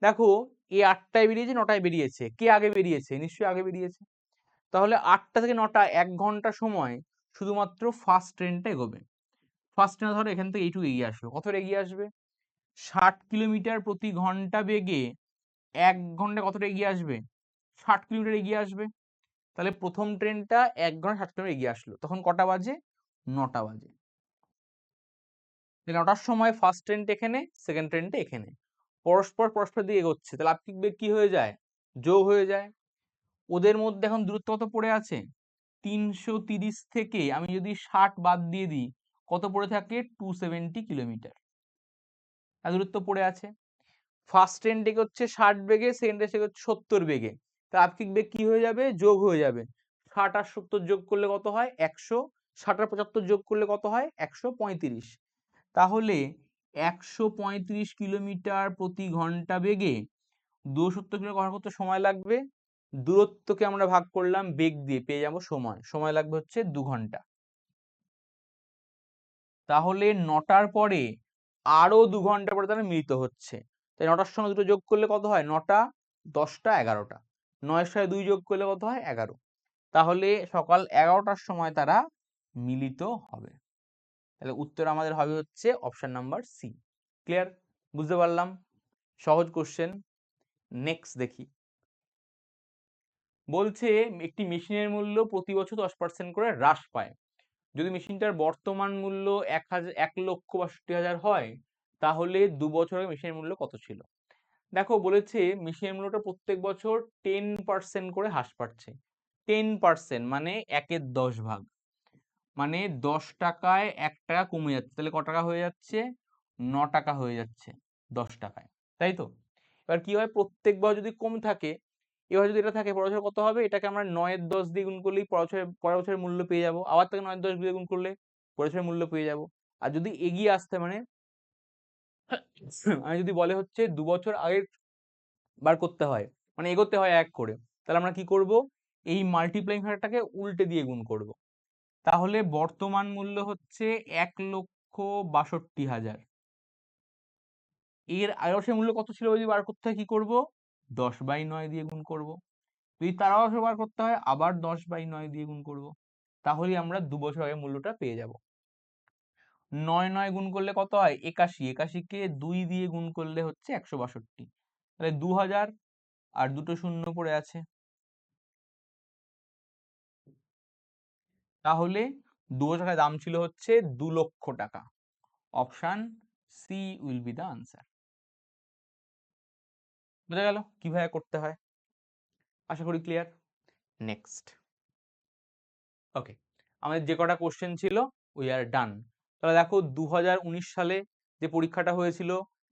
দেখো, এ 8টায় বেরিয়েছে, 9টায় বেরিয়েছে, কে আগে বেরিয়েছে, নিশ্চয়ই আগে বেরিয়েছে। তাহলে 8টা থেকে 9টা 1 ঘন্টা সময় শুধুমাত্র ফার্স্ট ট্রেনটা এগোবে। ফার্স্ট ট্রেন ধরো এখান থেকে এইটুকু এগিয়ে আসবে, কত এগিয়ে আসবে, 60 কিলোমিটার/ঘন্টা বেগে 1 ঘন্টায় কতটা এগিয়ে আসবে, 60 কিলোমিটার এগিয়ে আসবে। তাহলে প্রথম ট্রেনটা 1 ঘন্টা 60 কিলোমিটার এগিয়ে আসলো, তখন কটা বাজে, 9টা বাজে। 9টার সময় ফার্স্ট ট্রেনটা এখানে, সেকেন্ড ট্রেনটা এখানে, পরস্পর পরস্পর দিয়ে এগোচ্ছে, তাহলে আপেক্ষিক বেগ কি হয়ে যায়, যোগ হয়ে যায়। ওদের মধ্যে এখন দূরত্ব কত পড়ে আছে, 330 থেকে আমি যদি 60 বাদ দিয়ে দিই, কত পড়ে থাকে, 270 কিলোমিটার দূরত্ব পড়ে আছে। ফার্স্ট ট্রেনটা হচ্ছে 60 বেগে, সেকেন্ড ট্রেন হচ্ছে 70 বেগে, তার আপেক্ষিক বেগ কি হয়ে যাবে, যোগ হয়ে যাবে। 60 আর 70 যোগ করলে কত হয়, 100। 60 আর 75 যোগ করলে কত হয়, 135। তাহলে 135 কিলোমিটার/ঘন্টা বেগে 270 কিলোমিটার করতে সময় লাগবে। দূরত্বকে আমরা ভাগ করলাম বেগ দিয়ে, পেয়ে যাবো সময়, সময় লাগবে হচ্ছে 2 ঘন্টা। তাহলে 9টার পরে আরো 2 ঘন্টা পরে তারা মিলিত হচ্ছে। তাই 9টার সঙ্গে দুটো যোগ করলে কত হয়, 9টা, 10টা, 11টা। 9-এর সাথে 2 যোগ করলে কত হয়, 11। তাহলে সকাল 11টার সময় তারা মিলিত হবে। তাহলে উত্তর আমাদের হবে হচ্ছে অপশন নাম্বার সি। ক্লিয়ার? বুঝতে পারলাম, সহজ কোশ্চেন। নেক্সট দেখি, বলছে একটি মেশিনের মূল্য প্রতি বছর 10% করে হ্রাস পায়। যদি মেশিনটার বর্তমান মূল্য 1,62,000 হয়, তাহলে 2 বছর আগে মেশিনের মূল্য কত ছিল। দেখো বলেছে মিশিয়ে মূল্যটা প্রত্যেক বছর 10% করে হ্রাস পাচ্ছে। 10% মানে 1/10 ভাগ, মানে 10 টাকায় 1 টাকা কমে যাচ্ছে, তাহলে ক টাকা হয়ে যাচ্ছে? 9 টাকা হয়ে যাচ্ছে 10 টাকায়, তাই তো? এবার কি হয়, প্রত্যেকবার যদি কম থাকে, এবার যদি এটা থাকে পরের বছর কত হবে, এটাকে আমরা 9/10 দিয়ে গুণ করলেই পরের বছরের মূল্য পেয়ে যাবো, আবার তাকে 9/10 দিয়ে গুণ করলে পরের বছরের মূল্য পেয়ে যাবো। আর যদি এগিয়ে আসতে মানে আমি যদি বলে হচ্ছে 2 বছর আগের বার করতে হয়, মানে এগোতে হয় 1 করে, তাহলে আমরা কি করব, এই মাল্টিপ্লাইং ফ্যাক্টরটাকে উল্টে দিয়ে গুণ করব। তাহলে বর্তমান মূল্য হচ্ছে 1,62,000। এর আগের বছরের মূল্য কত ছিল যদি বার করতে হয় কি করব, 10/9 দিয়ে গুণ করব। যদি তার আগের বছর বার করতে হয় আবার 10/9 দিয়ে গুণ করব। তাহলেই আমরা 2 বছর আগের মূল্যটা পেয়ে যাব। 9 গুণ করলে কত হয়? 81। 81 কে 2 দিয়ে গুণ করলে হচ্ছে 162। তাহলে 2000 আর দুটো শূন্য পড়ে আছে। তাহলে 2 বছর আগে দাম ছিল হচ্ছে 2 লক্ষ টাকা। Option C will be the answer. বোঝা গেল কিভাবে করতে হয়? আশা করি ক্লিয়ার। নেক্সট। ওকে, আমাদের যে কটা কোশ্চেন ছিল উই আর ডান। তাহলে দেখো 2019 সালে যে পরীক্ষাটা হয়েছিল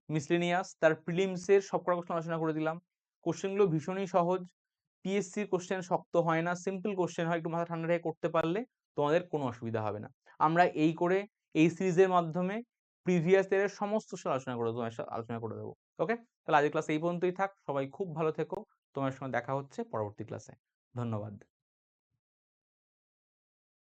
মিসলেনিয়াস, তার প্রিলিমসের সবকটা কোশ্চেন আলোচনা করে দিলাম। কোশ্চেনগুলো ভীষণই সহজ, পিএসসির কোশ্চেন শক্ত হয় না, সিম্পল কোশ্চেন হয়, একটু মাথা ঠান্ডা রেখে করতে পারলে তোমাদের কোনো অসুবিধা হবে না। আমরা এই সিরিজের মাধ্যমে প্রিভিয়াস ইয়ারের সমস্ত আলোচনা করে তোমার সাথে আলোচনা করে দেবো। ওকে, তাহলে আজকের ক্লাস এই পর্যন্তই থাক। সবাই খুব ভালো থেকো, তোমার সঙ্গে দেখা হচ্ছে পরবর্তী ক্লাসে। ধন্যবাদ।